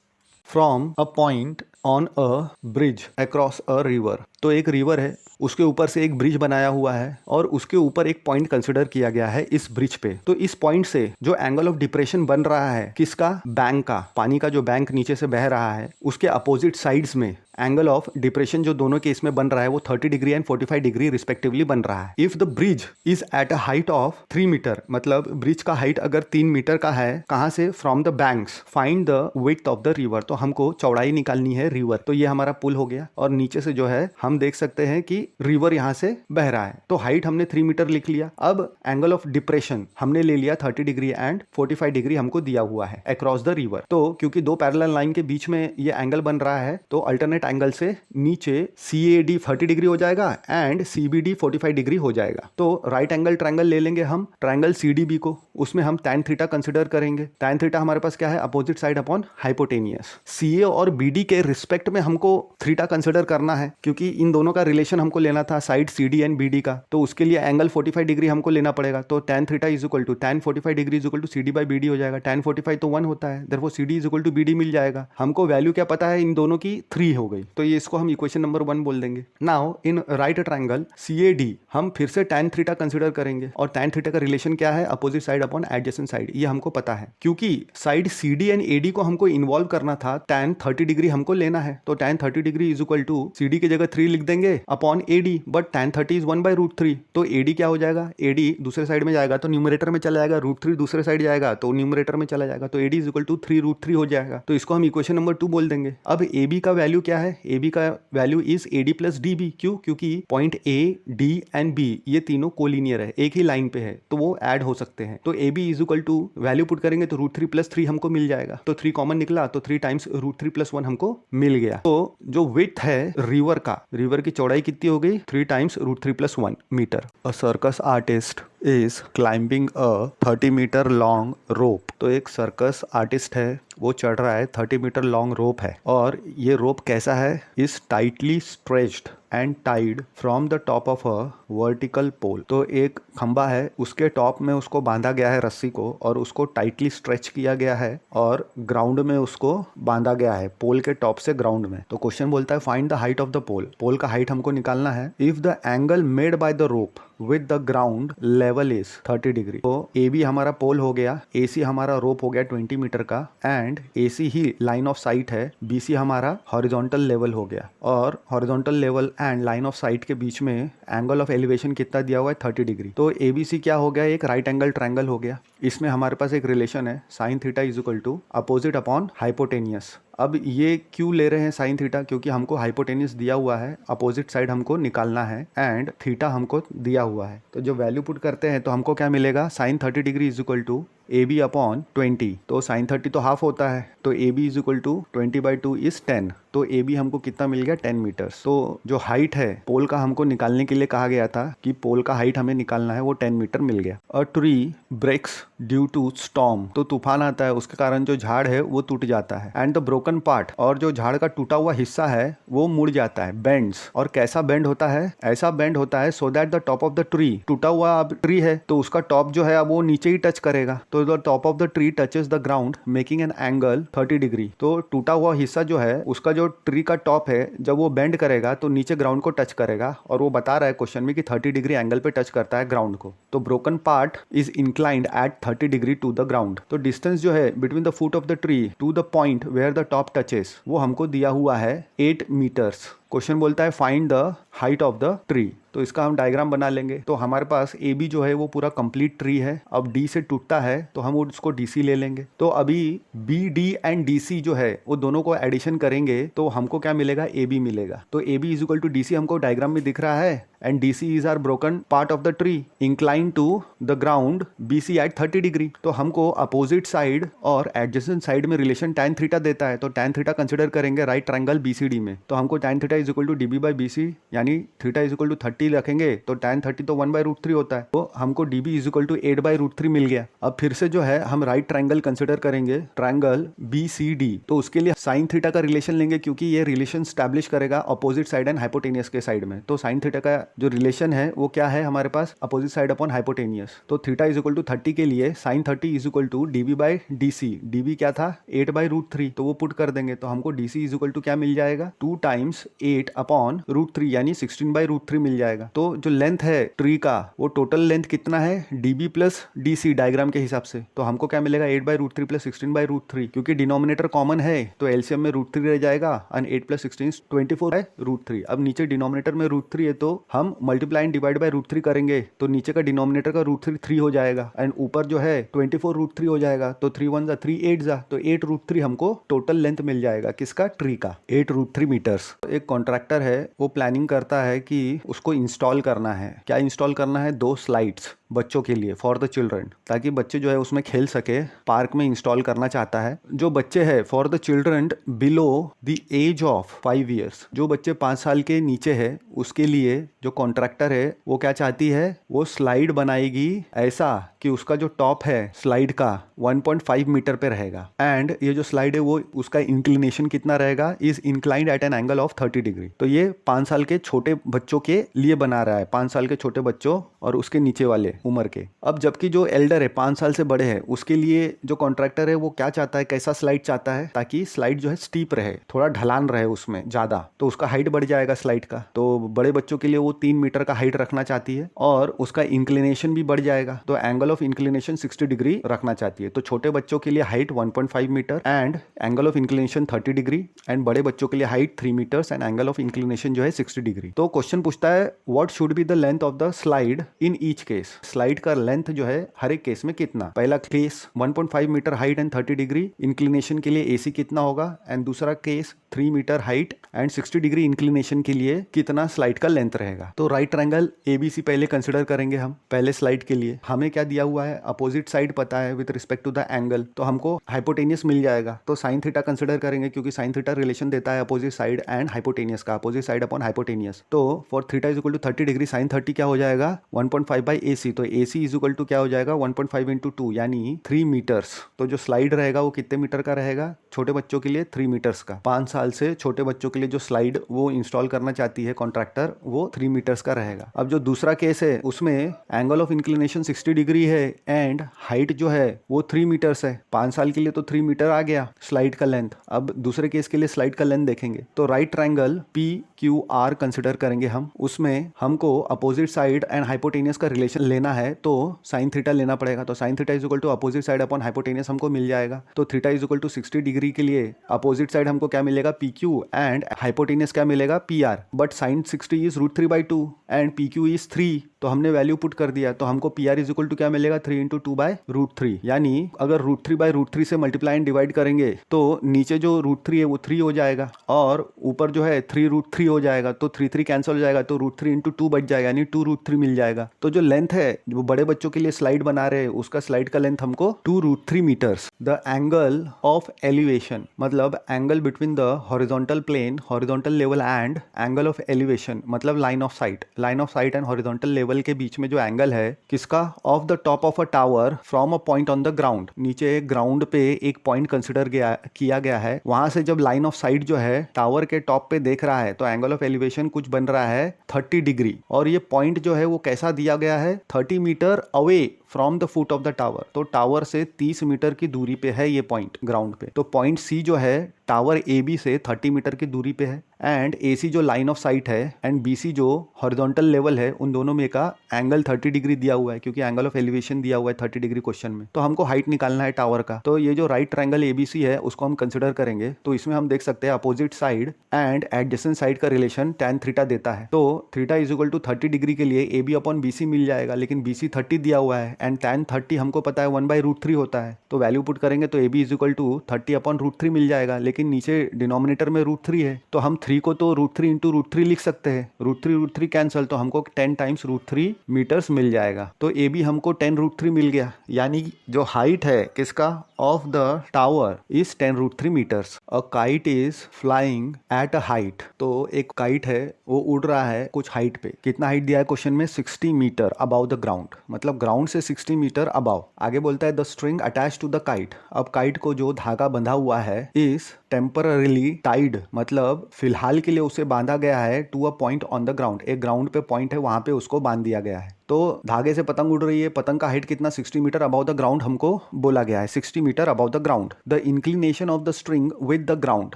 From a point on a bridge across a river, तो एक रिवर है उसके ऊपर से एक ब्रिज बनाया हुआ है और उसके ऊपर एक पॉइंट कंसिडर किया गया है इस ब्रिज पे। तो इस पॉइंट से जो एंगल ऑफ डिप्रेशन बन रहा है किसका, बैंक का, पानी का जो बैंक नीचे से बह रहा है उसके अपोजिट साइड्स में एंगल ऑफ डिप्रेशन जो दोनों केस में बन रहा है वो 30 डिग्री एंड 45 डिग्री रिस्पेक्टिवली बन रहा है। If the bridge is at a height of 3 meter, मतलब ब्रिज का हाइट अगर 3 मीटर का है, कहां से, from the banks, find the width of the river. तो हमको चौड़ाई निकालनी है रिवर। तो ये हमारा पुल हो गया और नीचे से जो है हम देख सकते हैं कि रिवर यहां से बह रहा है। तो हाइट हमने 3 मीटर लिख लिया। अब एंगल ऑफ डिप्रेशन हमने ले लिया 30 डिग्री एंड 45 डिग्री हमको दिया हुआ है अक्रॉस द रिवर। तो क्योंकि दो पैरेलल लाइन के बीच में ये एंगल बन रहा है तो अल्टरनेट एंगल से नीचे CAD 30 डिग्री हो जाएगा एंड CBD 45 डिग्री हो जाएगा। तो राइट एंगल ट्रायंगल ले लेंगे हम, ट्रायंगल CDB को, उसमें हम tan थीटा कंसिडर करेंगे। tan थीटा हमारे पास क्या है, opposite side upon hypotenuse. CA और BD के रिस्पेक्ट में हमको थीटा कंसिडर करना है क्योंकि इन दोनों का रिलेशन हमको लेना था साइड CD एंड BD का। तो उसके लिए एंगल 45 डिग्री हमको लेना पड़ेगा। तो tan theta is equal to tan 45 degree is equal to CD/BD हो जाएगा। tan 45 तो 1 होता है, therefore CD is equal to BD मिल जाएगा। हमको वैल्यू क्या पता है, इन दोनों की 3 हो गई। तो ये इसको हम इक्वेशन नंबर 1 बोल देंगे। Now in right triangle CAD हम फिर से tan थीटा कंसिडर करेंगे और tan थीटा का रिलेशन क्या है, opposite side upon adjacent side, ये हमको पता है। क्योंकि साइड CD एंड AD को हमको इन्वॉल्व करना था, tan 30 डिग्री हमको लेना है। तो tan 30 degree is equal to CD की जगह 3 लिख देंगे upon AD, but tan 30 is 1/√3। तो AD क्या हो जाएगा, AD दूसरे साइड में जाएगा तो न्यूमरेटर में चला जाएगा, √3 दूसरे साइड जाएगा तो न्यूमरेटर में चला जाएगा। तो AD इज इक्वल टू 3√3 हो जाएगा। तो इसको हम इक्वेशन नंबर 2 बोल देंगे। अब AB का वैल्यू क्या है, AB का value is AD plus DB। क्यों, क्योंकि point A, D and B ये तीनों कोलिनियर है, एक ही लाइन पे है तो वो ऐड हो सकते हैं। तो AB is equal to value put करेंगे तो √3 + 3 हमको मिल जाएगा। तो 3 कॉमन निकला तो 3 टाइम्स √3 + 1 हमको मिल गया। तो जो विड्थ है रिवर का, रिवर की चौड़ाई कितनी हो गई, 3 times √3 + 1 meter. A circus artist is climbing a 30 meter long rope. तो एक सर्कस आर्टिस्ट है वो चढ़ रहा है, 30 मीटर लॉन्ग रोप है और ये रोप कैसा है, is tightly stretched and tied from the top of a vertical pole. तो एक खंबा है उसके टॉप में उसको बांधा गया है रस्सी को और उसको टाइटली स्ट्रेच किया गया है और ग्राउंड में उसको बांधा गया है, पोल के टॉप से ग्राउंड में। तो क्वेश्चन बोलता है find the height of the pole. Pole का हाइट हमको निकालना है। If the angle made by the rope, with the ground level is 30 degree. तो ए बी हमारा पोल हो गया, ए सी हमारा रोप हो गया 20 मीटर का, एंड ए सी ही लाइन ऑफ साइट है, बी सी हमारा हॉरिजॉन्टल लेवल हो गया, और horizontal level and line of sight के बीच में एंगल ऑफ एलिवेशन कितना दिया हुआ है 30 डिग्री। तो ए बी सी क्या हो गया, एक राइट एंगल ट्रायंगल हो गया। इसमें हमारे पास एक रिलेशन है sine theta is equal to opposite upon hypotenuse. अब ये क्यों ले रहे हैं साइन थीटा, क्योंकि हमको हाइपोटेनियस दिया हुआ है, अपोजिट साइड हमको निकालना है एंड थीटा हमको दिया हुआ है। तो जो वैल्यू पुट करते हैं तो हमको क्या मिलेगा, sine 30 degree is equal to A B upon 20। तो साइन 30 तो हाफ होता है, तो A B is equal to 20/2 is 10। तो ए बी हमको कितना मिल गया, 10 मीटर्स। तो जो हाइट है पोल का हमको निकालने के लिए कहा गया था कि पोल का हाइट हमें निकालना है, वो 10 मीटर मिल गया। A tree breaks due to storm, तो तूफान आता है, उसके कारण जो झाड़ है वो टूट जाता है। एंड द ब्रोकन पार्ट, और जो झाड़ का टूटा हुआ हिस्सा है वो मुड़ जाता है, बेंड्स। और कैसा बेंड होता है, ऐसा बेंड होता है so that the top of the tree, टूटा हुआ ट्री है तो उसका टॉप जो है वो नीचे ही टच करेगा, तो the top of the tree touches the ground making an angle 30 degree. तो टूटा हुआ हिस्सा जो है उसका जो ट्री का टॉप है जब वो बेंड करेगा तो नीचे ग्राउंड को टच करेगा, और वो बता रहा है क्वेश्चन में कि 30 डिग्री एंगल पे टच करता है ग्राउंड को। तो broken part is inclined at 30 degree to the ground. तो डिस्टेंस जो है between the foot of the tree to the point where the top touches वो हमको दिया हुआ है 8 मीटर्स। क्वेश्चन बोलता है find the height of the tree. तो इसका हम डायग्राम बना लेंगे। तो हमारे पास ए बी जो है वो पूरा कंप्लीट ट्री है। अब डी से टूटता है तो हम उसको डी सी ले लेंगे। तो अभी B D and D C जो है वो दोनों को एडिशन करेंगे तो हमको क्या मिलेगा, ए बी मिलेगा। तो A B is equal to D C हमको डायग्राम में दिख रहा है, and D C is are broken part of the tree incline to the ground B C at 30 degree. तो हमको अपोजिट साइड और एडजेसेंट साइड में रिलेशन tan थीटा देता है, तो tan थीटा कंसिडर करेंगे राइट ट्रायंगल BCD में। तो हमको tan theta is equal to DB/BC, यानी थीटा इज इक्वल टू 30 रखेंगे तो tan 30 तो 1/√3 होता है, तो हमको DB इज इक्वल टू 8/√3 मिल गया। अब फिर से जो है हम राइट ट्रायंगल कंसिडर करेंगे, ट्रायंगल BCD। तो उसके लिए साइन थीटा का रिलेशन लेंगे, क्योंकि ये रिलेशन स्टैब्लिश करेगा अपोजिट साइड एंड हाइपोटेनियस के साइड में। तो साइन थीटा का जो रिलेशन है वो क्या है हमारे पास, अपोजिट साइड अपॉन हाइपोटेनियस। तो थीटा इज इक्वल टू 30 के लिए sine 30 is equal to DB/DC। DB क्या था, 8/√3, तो वो पुट कर देंगे तो हमको DC इज इक्वल टू क्या मिल जाएगा, 2 टाइम्स 8/√3 यानी 16/√3 मिल जाएगा। तो जो लेंथ है ट्री का वो टोटल लेंथ कितना है, DB प्लस DC डायग्राम के हिसाब से। तो हमको क्या मिलेगा, 8/√3 प्लस 16/√3, क्योंकि डिनोमिनेटर कॉमन है तो एलसीएम में √3 रह जाएगा, एंड 8 प्लस 16 24/√3। अब नीचे डिनोमिनेटर में √3 है तो हम मल्टीप्लाई एंड डिवाइड बाय √3 करेंगे तो नीचे का डिनोमिनेटर का √3 3 हो जाएगा, एंड ऊपर जो है 24√3 हो जाएगा। तो 3 1 जा 3 8 जा, तो 8√3 हमको टोटल लेंथ मिल जाएगा किसका, ट्री का, 8√3 मीटर्स। एक कॉन्ट्रैक्टर है वो प्लानिंग करता है कि उसको इंस्टॉल करना है, क्या इंस्टॉल करना है, 2 स्लाइड्स बच्चों के लिए, फॉर द चिल्ड्रन, ताकि बच्चे जो है उसमें खेल सके। पार्क में इंस्टॉल करना चाहता है। जो बच्चे हैं for the children below the age of 5 years, जो बच्चे 5 साल के नीचे है उसके लिए जो कॉन्ट्रैक्टर है वो क्या चाहती है, वो स्लाइड बनाएगी ऐसा कि उसका जो टॉप है स्लाइड का 1.5 मीटर पे रहेगा, एंड ये जो स्लाइड है वो उसका इंक्लिनेशन कितना रहेगा, is inclined eight an angle of 30 degree. तो ये 5 साल के छोटे बच्चों के लिए बना रहा है, 5 साल के छोटे बच्चों और उसके नीचे वाले उम्र के। अब जबकि जो एल्डर है 5 साल से बड़े हैं उसके लिए जो कॉन्ट्रैक्टर है वो क्या चाहता है, कैसा स्लाइड चाहता है, ताकि स्लाइड जो है स्टीप रहे, थोड़ा ढलान रहे उसमें ज्यादा, तो उसका हाइट बढ़ जाएगा स्लाइड का। तो बड़े बच्चों के लिए वो 3 मीटर का हाइट रखना चाहती है और उसका इंक्लिनेशन भी बढ़ जाएगा, तो एंगल ऑफ इंक्लिनेशन 60 डिग्री रखना चाहती है। तो छोटे बच्चों के लिए height 1.5 meter and angle of inclination 30 degree, and बड़े बच्चों के लिए height 3 meters and angle of inclination जो है 60 डिग्री। तो क्वेश्चन पूछता है what should be the length of the slide in each case. Slide का लेंथ जो है हर एक केस में कितना, पहला case 1.5 meter height and 30 degree inclination के लिए AC कितना होगा, एंड दूसरा case 3 meter height and 60 degree inclination के लिए कितना स्लाइड का लेंथ रहेगा। तो राइट ट्रायंगल ABC पहले कंसिडर करेंगे हम पहले स्लाइड के लिए। हमें क्या दिया हुआ है, अपोजिट साइड पता है with respect to the angle, तो हमको हाइपोटेनियस मिल जाएगा। तो साइन थीटा कंसिडर करेंगे क्योंकि साइन थीटा रिलेशन देता है अपोजिट साइड एंड हाइपोटेनियस का, अपोजिट साइड अपॉन हाइपोटेनियस। तो for theta is equal to 30 degree sine 30 क्या हो जाएगा, 1.5/AC। तो AC इज इक्वल टू क्या हो जाएगा, 1.5 × 2 यानी 3 मीटर्स। तो जो स्लाइड रहेगा वो कितने मीटर का रहेगा, छोटे बच्चों के लिए 3 मीटर्स का। 5 साल से छोटे बच्चों के लिए जो स्लाइड वो इंस्टॉल करना चाहती है कॉन्ट्रैक्टर वो 3 मीटर्स का रहेगा। अब जो दूसरा केस है उसमें एंगल ऑफ इंक्लिनेशन 60 डिग्री है एंड हाइट जो है वो 3 मीटर्स है। 5 साल के लिए तो 3 मीटर आ गया स्लाइड का लेंथ। अब दूसरे केस के लिए स्लाइड का लेंथ देखेंगे तो राइट ट्रायंगल PQR कंसिडर करेंगे हम। उसमें इसमें हमको अपोजिट साइड एंड हाइपोटेनियस का रिलेशन लेना है तो साइन थीटा लेना पड़ेगा। तो sine theta is equal to opposite side upon hypotenuse हमको मिल जाएगा। तो theta is equal to 60 degree के लिए अपोजिट साइड हमको क्या मिलेगा, पी क्यू, एंड हाइपोटेनियस क्या मिलेगा, P R. But sine 60 is √3/2 and P Q is 3, तो हमने वैल्यू पुट कर दिया। तो हमको P R is equal to क्या मिलेगा, 3 × 2/√3। यानी अगर √3/√3 से मल्टीप्लाई एंड डिवाइड करेंगे तो नीचे जो √3 है वो 3 हो जाएगा और ऊपर जो है 3√3 हो जाएगा। तो 3 कैंसिल हो जाएगा, तो √3 × 2 बच जाएगा, यानी 2√3 मिल जाएगा। तो जो लेंथ है, जो बड़े बच्चों के लिए स्लाइड बना रहे हैं, उसका स्लाइड का लेंथ हमको 2√3 metres. The angle of elevation मतलब angle between the horizontal plane, horizontal level and angle of elevation मतलब line of sight. Line of sight and horizontal level के बीच में जो एंगल है किसका, of the top of a tower from a point on the ground. नीचे ground पे एक पॉइंट कंसिडर किया गया है, वहां से जब लाइन ऑफ साइट जो है टावर के टॉप पे देख रहा है तो एंगल ऑफ एलिवेशन कुछ बन रहा है 30 डिग्री। और ये पॉइंट जो है वो कैसा दिया गया है, 30 meter away from the foot of the tower. तो टावर से 30 मीटर की दूरी पे है ये पॉइंट ग्राउंड पे। तो पॉइंट सी जो है टावर ए बी से 30 मीटर की दूरी पे है, एंड ए सी जो लाइन ऑफ साइट है एंड बी सी जो हॉरिजॉन्टल लेवल है, उन दोनों में का एंगल 30 डिग्री दिया हुआ है, क्योंकि एंगल ऑफ एलिवेशन दिया हुआ है 30 डिग्री क्वेश्चन में। तो हमको हाइट निकालना है टावर का। तो ये जो राइट ट्रायंगल एबीसी है उसको हम कंसिडर करेंगे। तो इसमें हम देख सकते हैं opposite side and adjacent side का रिलेशन tan थीटा देता है। तो theta is equal to 30 degree के लिए A B upon B C मिल जाएगा, लेकिन बी सी 30 दिया हुआ है एंड tan 30 हमको पता है 1/√3 होता है। तो वैल्यू पुट करेंगे तो A B is equal to 30 upon √3 मिल जाएगा, लेकिन नीचे डिनोमिनेटर में √3 है, तो हम 3 को तो √3 × √3 लिख सकते हैं। √3 कैंसल, तो हमको 10 टाइम्स √3 मीटर्स मिल जाएगा। तो ए बी हमको 10√3 मिल गया, यानी जो हाइट है किसका, of the tower is 10√3 meters. A kite is flying at a height. तो एक काइट है वो उड़ रहा है कुछ हाइट पे। कितना हाइट दिया है क्वेश्चन में, 60 मीटर अबाउ द ग्राउंड, मतलब ग्राउंड से 60 मीटर अबाउ। आगे बोलता है the string attach to the kite. अब काइट को जो धागा बंधा हुआ है इज टेम्पररीली टाइड, मतलब फिलहाल के लिए उसे बांधा गया है to a point on the ground. एक ग्राउंड पे पॉइंट है, वहां पे उसको बांध दिया गया है। तो धागे से पतंग उड़ रही है, पतंग का हाइट कितना, 60 मीटर अबाउ द ग्राउंड हमको बोला गया है, 60 meter above the ground. The inclination of the string with the ground.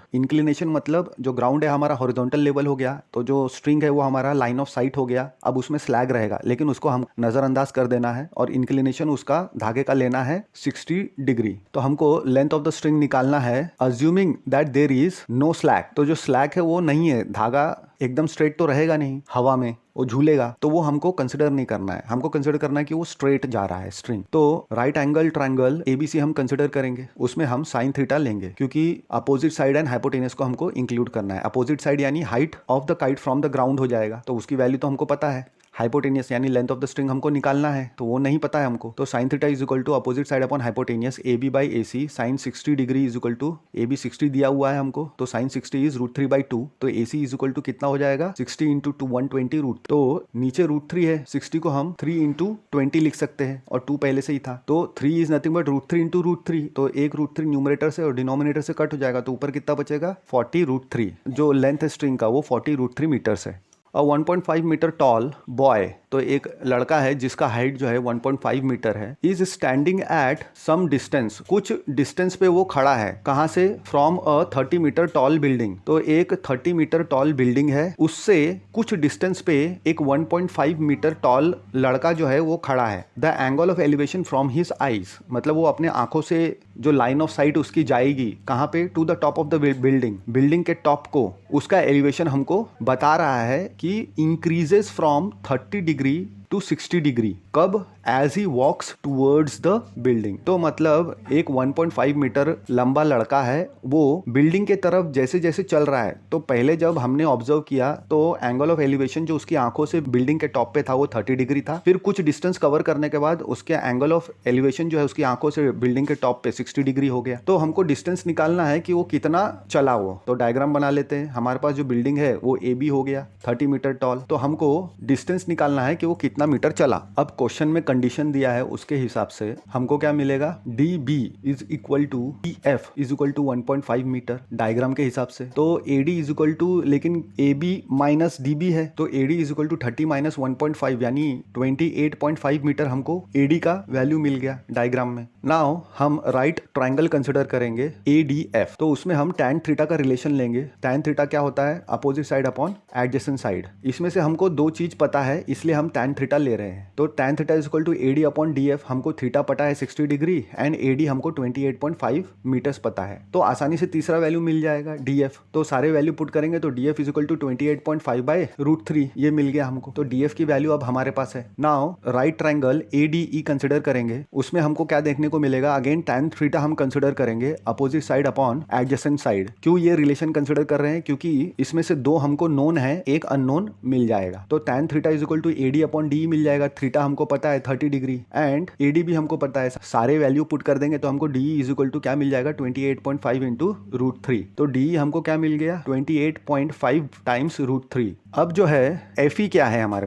Inclination मतलब जो ग्राउंड है हमारा हॉरिजॉन्टल लेवल हो गया, तो जो स्ट्रिंग है वो हमारा लाइन ऑफ साइट हो गया। अब उसमें स्लैग रहेगा, लेकिन उसको हम नजरअंदाज कर देना है, और इंक्लिनेशन उसका धागे का लेना है 60 डिग्री। तो हमको लेंथ ऑफ द स्ट्रिंग निकालना है, assuming that there is no slack. तो जो स्लैग है वो नहीं है, धागा एकदम स्ट्रेट तो रहेगा नहीं, हवा में वो झूलेगा, तो वो हमको कंसिडर नहीं करना है। हमको कंसिडर करना है कि वो स्ट्रेट जा रहा है स्ट्रिंग। तो राइट एंगल ट्रायंगल एबीसी हम कंसिडर करेंगे, उसमें हम साइन थीटा लेंगे, क्योंकि अपोजिट साइड एंड हाइपोटेनस को हमको इंक्लूड करना है। अपोजिट साइड यानी height of the kite from the ground हो जाएगा, तो उसकी वैल्यू तो हमको पता है। हाइपोटेनियस यानी लेंथ ऑफ द स्ट्रिंग हमको निकालना है, तो वो नहीं पता है हमको। तो sine theta is equal to opposite side upon hypotenuse A B by A C. Sine 60 degree is equal to A B 60 दिया हुआ है हमको, तो साइन 60 इज √3/2। तो ए सी इज इक्वल टू कितना हो जाएगा, 60 × 2 120 रूट। तो नीचे √3 है, 60 को हम 3 × 20 लिख सकते हैं, और 2 पहले से ही था। तो 3 इज नथिंग बट √3 × √3। तो एक √3 न्यूमरेटर से और डिनोमिनेटर से कट हो जाएगा, तो ऊपर कितना बचेगा, 40√3। जो लेंथ है स्ट्रिंग का वो 40√3 मीटर्स है। 1.5 मीटर टॉल बॉय, तो एक लड़का है जिसका हाइट जो है 1.5 मीटर है, is standing at some distance. कुछ डिस्टेंस पे वो खड़ा है, कहाँ से, from a 30 meter tall building. तो एक 30 मीटर टॉल बिल्डिंग है, उससे कुछ डिस्टेंस पे एक 1.5 मीटर टॉल लड़का जो है वो खड़ा है। The angle of elevation from his eyes, मतलब वो अपने आंखों से जो लाइन ऑफ साइट उसकी जाएगी कहाँ पे, to the top of the building, building के टॉप को, उसका एलिवेशन हमको बता रहा है कि increases from 30 degree to 60 degree. कब, as he walks towards the building. तो मतलब एक 1.5 मीटर लंबा लड़का है, वो बिल्डिंग के तरफ जैसे जैसे चल रहा है। तो पहले जब हमने ऑब्जर्व किया तो एंगल ऑफ एलिवेशन जो उसकी आंखों से बिल्डिंग के टॉप पे था वो 30 डिग्री था। फिर कुछ डिस्टेंस कवर करने के बाद उसके एंगल ऑफ एलिवेशन जो है उसकी आंखों से बिल्डिंग के टॉप पे 60 डिग्री हो गया। तो हमको डिस्टेंस निकालना है कि वो कितना चला। वो तो डायग्राम बना लेते हैं। हमारे पास जो बिल्डिंग है वो ए बी हो गया 30 मीटर टॉल, तो हमको डिस्टेंस निकालना है कि वो कितना कितना मीटर चला। अब क्वेश्चन में कंडीशन दिया है उसके हिसाब से हमको क्या मिलेगा, D B is equal to D F is equal to 1.5 metre diagram के हिसाब से। तो A D is equal to, लेकिन A B minus D B है, तो A D is equal to 30 minus 1.5 यानी 28.5 मीटर हमको ए डी का वैल्यू मिल गया डायग्राम में। नाउ हम राइट ट्रायंगल कंसिडर करेंगे ए डी एफ। तो उसमें हम tan थीटा का रिलेशन लेंगे। tan थीटा क्या होता है, opposite side upon adjacent side. इसमें से हमको दो चीज पता है इसलिए हम tan थीटा ले रहे हैं। तो tan theta is equal to A D upon D F. हमको थीटा पता है 60 डिग्री एंड ए डी हमको 28.5 मीटर्स पता है। तो आसानी से तीसरा वैल्यू मिल जाएगा डी एफ। तो सारे वैल्यू पुट करेंगे तो D F is equal to 28.5 by √3 ये मिल गया हमको। तो डी एफ की वैल्यू अब हमारे पास है। Now right triangle A D E consider करेंगे। उसमें हमको क्या देखने को मिलेगा, अगेन tan थीटा हम कंसिडर करेंगे opposite side upon adjacent side. क्यों ये रिलेशन कंसिडर कर रहे हैं, क्योंकि इसमें से दो हमको नोन है, एक अननोन मिल जाएगा। तो tan theta is equal to A D upon D मिल जाएगा। थीटा हमको पता है 30 डिग्री एंड ए डी भी हमको पता है। सारे वैल्यू पुट कर देंगे तो हमको डी इज इक्वल टू क्या मिल जाएगा, 28.5 इंटू √3। तो डी हमको क्या मिल गया, 28.5 टाइम्स √3। अब जो है एफ ई क्या है हमारे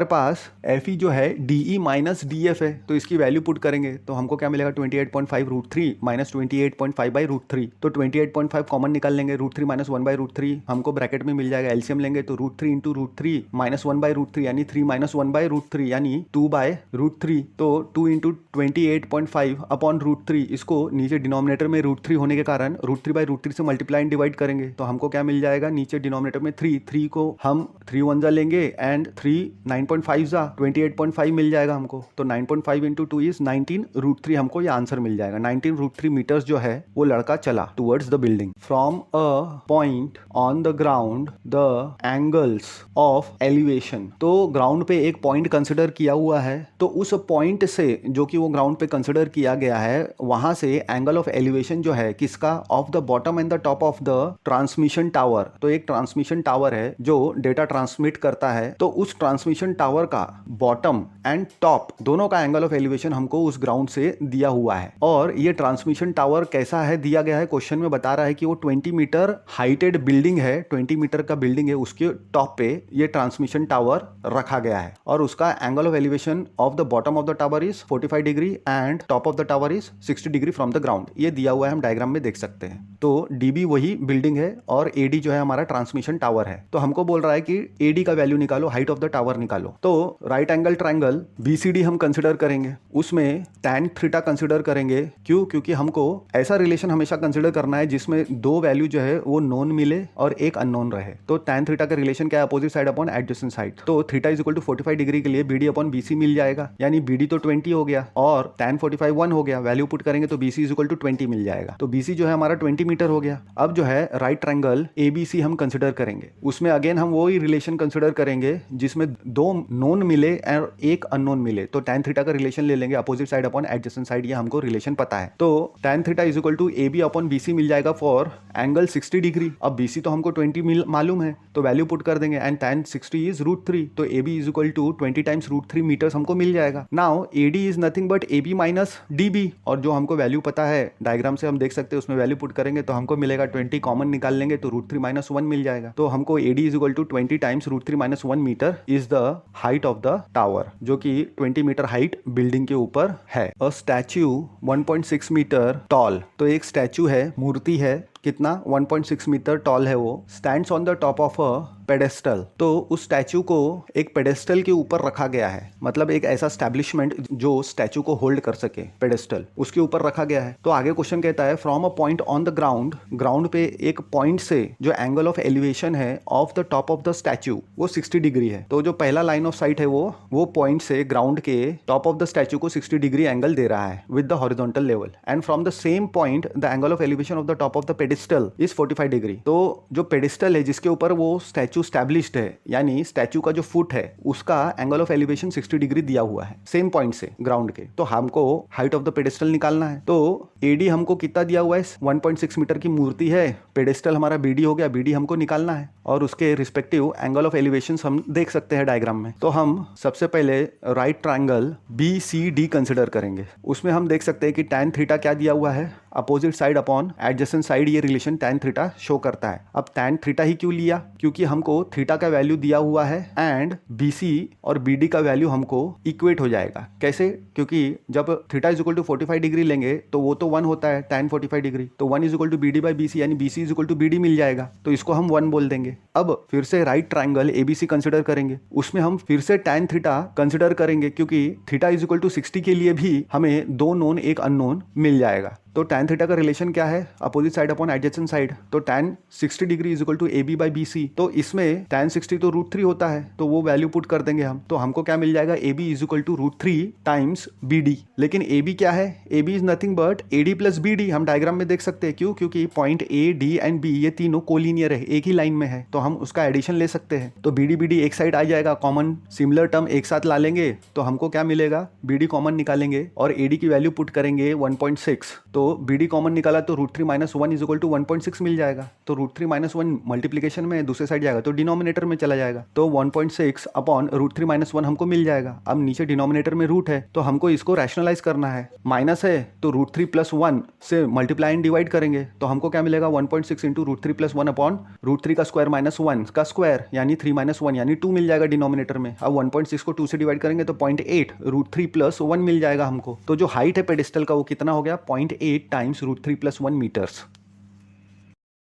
पास एफ ई जो है D E minus D F है। तो इसकी वैल्यू पुट करेंगे तो हमको क्या मिलेगा, 28.5 √3 माइनस 28.5 बाई √3। तो 28.5 कॉमन निकाल लेंगे, √3 माइनस 1 बाई √3 हमको ब्रैकेट में मिल जाएगा। एलसीएम लेंगे तो √3 इंटू √3 माइनस 1 बाई √3 यानी 3 माइनस 1 बाई √3 यानी 2 बाय √3। तो 2 इंटू 28.5 अपॉन √3, इसको नीचे डिनोमिनेटर में √3 होने के कारण √3 बाई √3 से मल्टीप्लाई एंड डिवाइड करेंगे तो हमको क्या मिल जाएगा, नीचे डिनोमिनेटर में 3 को हम 3 1 जा लेंगे एंड 3 9.5 जा 28.5 मिल जाएगा हमको। तो 9.5 इंटू 2 इज 19 √3 हमको ये आंसर मिल जाएगा। 19 √3 मीटर्स जो है वो लड़का चला towards the building. From a point on the ground the angles of elevation. तो ग्राउंड पे एक पॉइंट कंसिडर किया हुआ है, तो उस पॉइंट से जो कि वो ग्राउंड पे कंसिडर किया गया है वहां से एंगल ऑफ एलिवेशन जो है किसका, of the bottom and the top of the transmission tower. तो एक ट्रांसमिशन टावर है जो डेटा ट्रांसमिट करता है, तो उस ट्रांसमिशन टावर का बॉटम एंड टॉप दोनों का एंगल ऑफ एलिवेशन हमको उस ग्राउंड से दिया हुआ है। और ये ट्रांसमिशन टावर कैसा है दिया गया है, क्वेश्चन में बता रहा है कि वो 20 मीटर हाइटेड बिल्डिंग है, 20 मीटर का बिल्डिंग है, उसके टॉप पे ये ट्रांसमिशन टावर रखा गया है और उसका angle of elevation of the bottom of the tower is 45 degree and top of the tower is 60 degree from the ground. ये दिया हुआ है, हम डायग्राम में देख सकते हैं। तो डीबी वही बिल्डिंग है और एडी जो है हमारा ट्रांसमिशन टावर है। तो हमको बोल रहा है कि एडी का वैल्यू निकालो, हाइट ऑफ द टावर निकालो। तो राइट एंगल ट्रायंगल बीसीडी हम कंसिडर करेंगे, उसमें tan थीटा कंसिडर करेंगे। क्यों, क्योंकि हमको ऐसा रिलेशन हमेशा कंसिडर करना है जिसमें दो वैल्यू जो है वो नोन मिले और एक अननोन रहे। तो tan थीटा का रिलेशन क्या है, opposite side upon adjacent side. तो theta is equal to 45 degree के लिए बीडी अपॉन बीसी मिल जाएगा, यानी बीडी तो 20 हो गया और tan 45 1 हो गया। वैल्यू पुट करेंगे तो बीसी इज इक्वल टू 20 मिल जाएगा। तो बीसी जो है हमारा 20 मीटर हो गया। अब जो है राइट ट्रायंगल एबीसी हम कंसिडर करेंगे, उसमें अगेन हम वही रिलेशन कंसिडर करेंगे जिसमें दो नोन मिले और एक अननोन मिले। तो tan थीटा का रिलेशन ले लेंगे, opposite side upon adjacent side, ये हमको रिलेशन पता है। तो tan theta is equal to A B upon BC मिल जाएगा फॉर एंगल 60 डिग्री। अब बीसी तो हमको 20 मालूम है तो वैल्यू पुट कर देंगे एंड tan 60 इज √3। तो A B is equal to 20 times √3 metres हमको मिल जाएगा। Now A D is nothing but A B minus D B, और जो हमको वैल्यू पता है डायग्राम से हम देख सकते हैं, उसमें वैल्यू पुट करेंगे तो हमको मिलेगा 20 कॉमन निकाल लेंगे तो √3 माइनस 1 मिल जाएगा। तो हमको A D is equal to 20 times √3 minus 1 metre is the height of the tower, जो कि 20 मीटर हाइट बिल्डिंग के ऊपर है। A statue 1.6 metre tall. तो एक स्टैच्यू है, मूर्ति है, कितना 1.6 मीटर टॉल है, वो stands on the top of a pedestal. तो उस स्टैच्यू को एक पेडेस्टल के ऊपर रखा गया है, मतलब एक ऐसा स्टैब्लिशमेंट जो स्टैच्यू को होल्ड कर सके, पेडेस्टल उसके ऊपर रखा गया है। तो आगे क्वेश्चन कहता है from a point on the ground, ground पे एक पॉइंट से जो एंगल ऑफ एलिवेशन है of the top of the statue वो 60 डिग्री है। तो जो पहला लाइन ऑफ साइट है वो पॉइंट से ग्राउंड के टॉप ऑफ द स्टैच्यू को 60 डिग्री एंगल दे रहा है with the horizontal level, and from the same point the angle of elevation of the top of the pedestal is 45 degree. तो जो pedestal है जिसके ऊपर वो स्टैच्यू स्टैब्लिश्ड है, यानी स्टैच्यू का जो फुट है उसका एंगल ऑफ एलिवेशन 60 डिग्री दिया हुआ है सेम पॉइंट से ग्राउंड के। तो हमको हाइट ऑफ द पेडिस्टल निकालना है। तो एडी हमको कितना दिया हुआ है, 1.6 मीटर की मूर्ति है, पेडिस्टल हमारा बीडी हो गया, बीडी हमको निकालना है और उसके रिस्पेक्टिव एंगल ऑफ एलिवेशन हम देख सकते हैं डायग्राम में। तो हम सबसे पहले right triangle B C D consider करेंगे। उसमें हम देख सकते हैं कि tan थीटा क्या दिया हुआ है, opposite side upon adjacent side ये रिलेशन tan थीटा शो करता है। अब tan थीटा ही क्यों लिया? क्योंकि हमको थीटा का वैल्यू दिया हुआ है एंड BC और BD का वैल्यू हमको इक्वेट हो जाएगा। कैसे? क्योंकि जब theta is equal to 45 degree लेंगे तो वो तो 1 होता है tan 45 डिग्री, तो 1 is equal to BD by BC यानी BC is equal to BD मिल जाएगा, तो इसको हम 1 बोल देंगे। अब फिर से राइट ट्राइंगल ABC कंसिडर करेंगे, उसमें हम फिर से tan थीटा कंसिडर करेंगे क्योंकि थीटा इज इक्वल टू 60 के लिए भी हमें 2 नोन एक अननोन मिल जाएगा। तो tan थीटा का रिलेशन क्या है? Opposite side upon adjacent side, तो tan 60 degree is equal to AB by BC, तो इसमें tan 60 तो √3 होता है, तो वो वैल्यू पुट कर देंगे हम, तो हमको क्या मिल जाएगा? AB is equal to √3 times BD। लेकिन AB क्या है? AB is nothing but AD plus BD। हम डायग्राम में देख सकते हैं, क्यों? क्योंकि point A, D and B ये तीनों कोलिनियर है, एक ही लाइन में है, तो हम उसका एडिशन ले सकते हैं। तो BD BD एक साइड आ जाएगा, कॉमन सिमिलर टर्म एक साथ ला लेंगे तो हमको क्या मिलेगा? BD कॉमन निकालेंगे और AD की वैल्यू पुट करेंगे 1.6, तो BD कॉमन निकाला तो √3 माइनस 1 इज इक्वल टू 1.6 मिल जाएगा। तो √3 माइनस 1 मल्टीप्लीकेशन में दूसरे साइड जाएगा तो डिनोमिनेटर में चला जाएगा, तो 1.6 अपॉन √3 माइनस 1 हमको मिल जाएगा। अब नीचे डिनोमिनेटर में रूट है तो हमको इसको रैशनलाइज करना है, माइनस है तो √3 प्लस 1 से मल्टीप्लाई एंड डिवाइड करेंगे तो हमको क्या मिलेगा? 1.6 इंटू √3 प्लस 1 अपॉन √3 का स्क्वायर माइनस 1 का स्क्वायर यानी 3 माइनस 1 यानी 2 मिल जाएगा डिनोमिनेटर में। अब 1.6 को 2 से डिवाइड करेंगे तो 0.8 √3 प्लस 1 मिल जाएगा हमको। तो जो हाइट है पेडिस्टल का वो कितना हो गया? 0.8 times √3 plus 1 meters.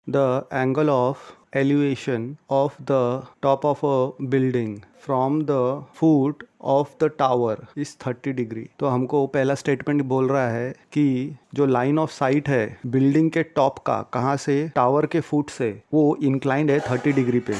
The angle of elevation of the top of a building from the foot of the tower is 30 degree. तो हमको पहला स्टेटमेंट बोल रहा है कि जो लाइन ऑफ साइट है बिल्डिंग के टॉप का, कहाँ से? टावर के फुट से, वो इंक्लाइंड है 30 डिग्री पे,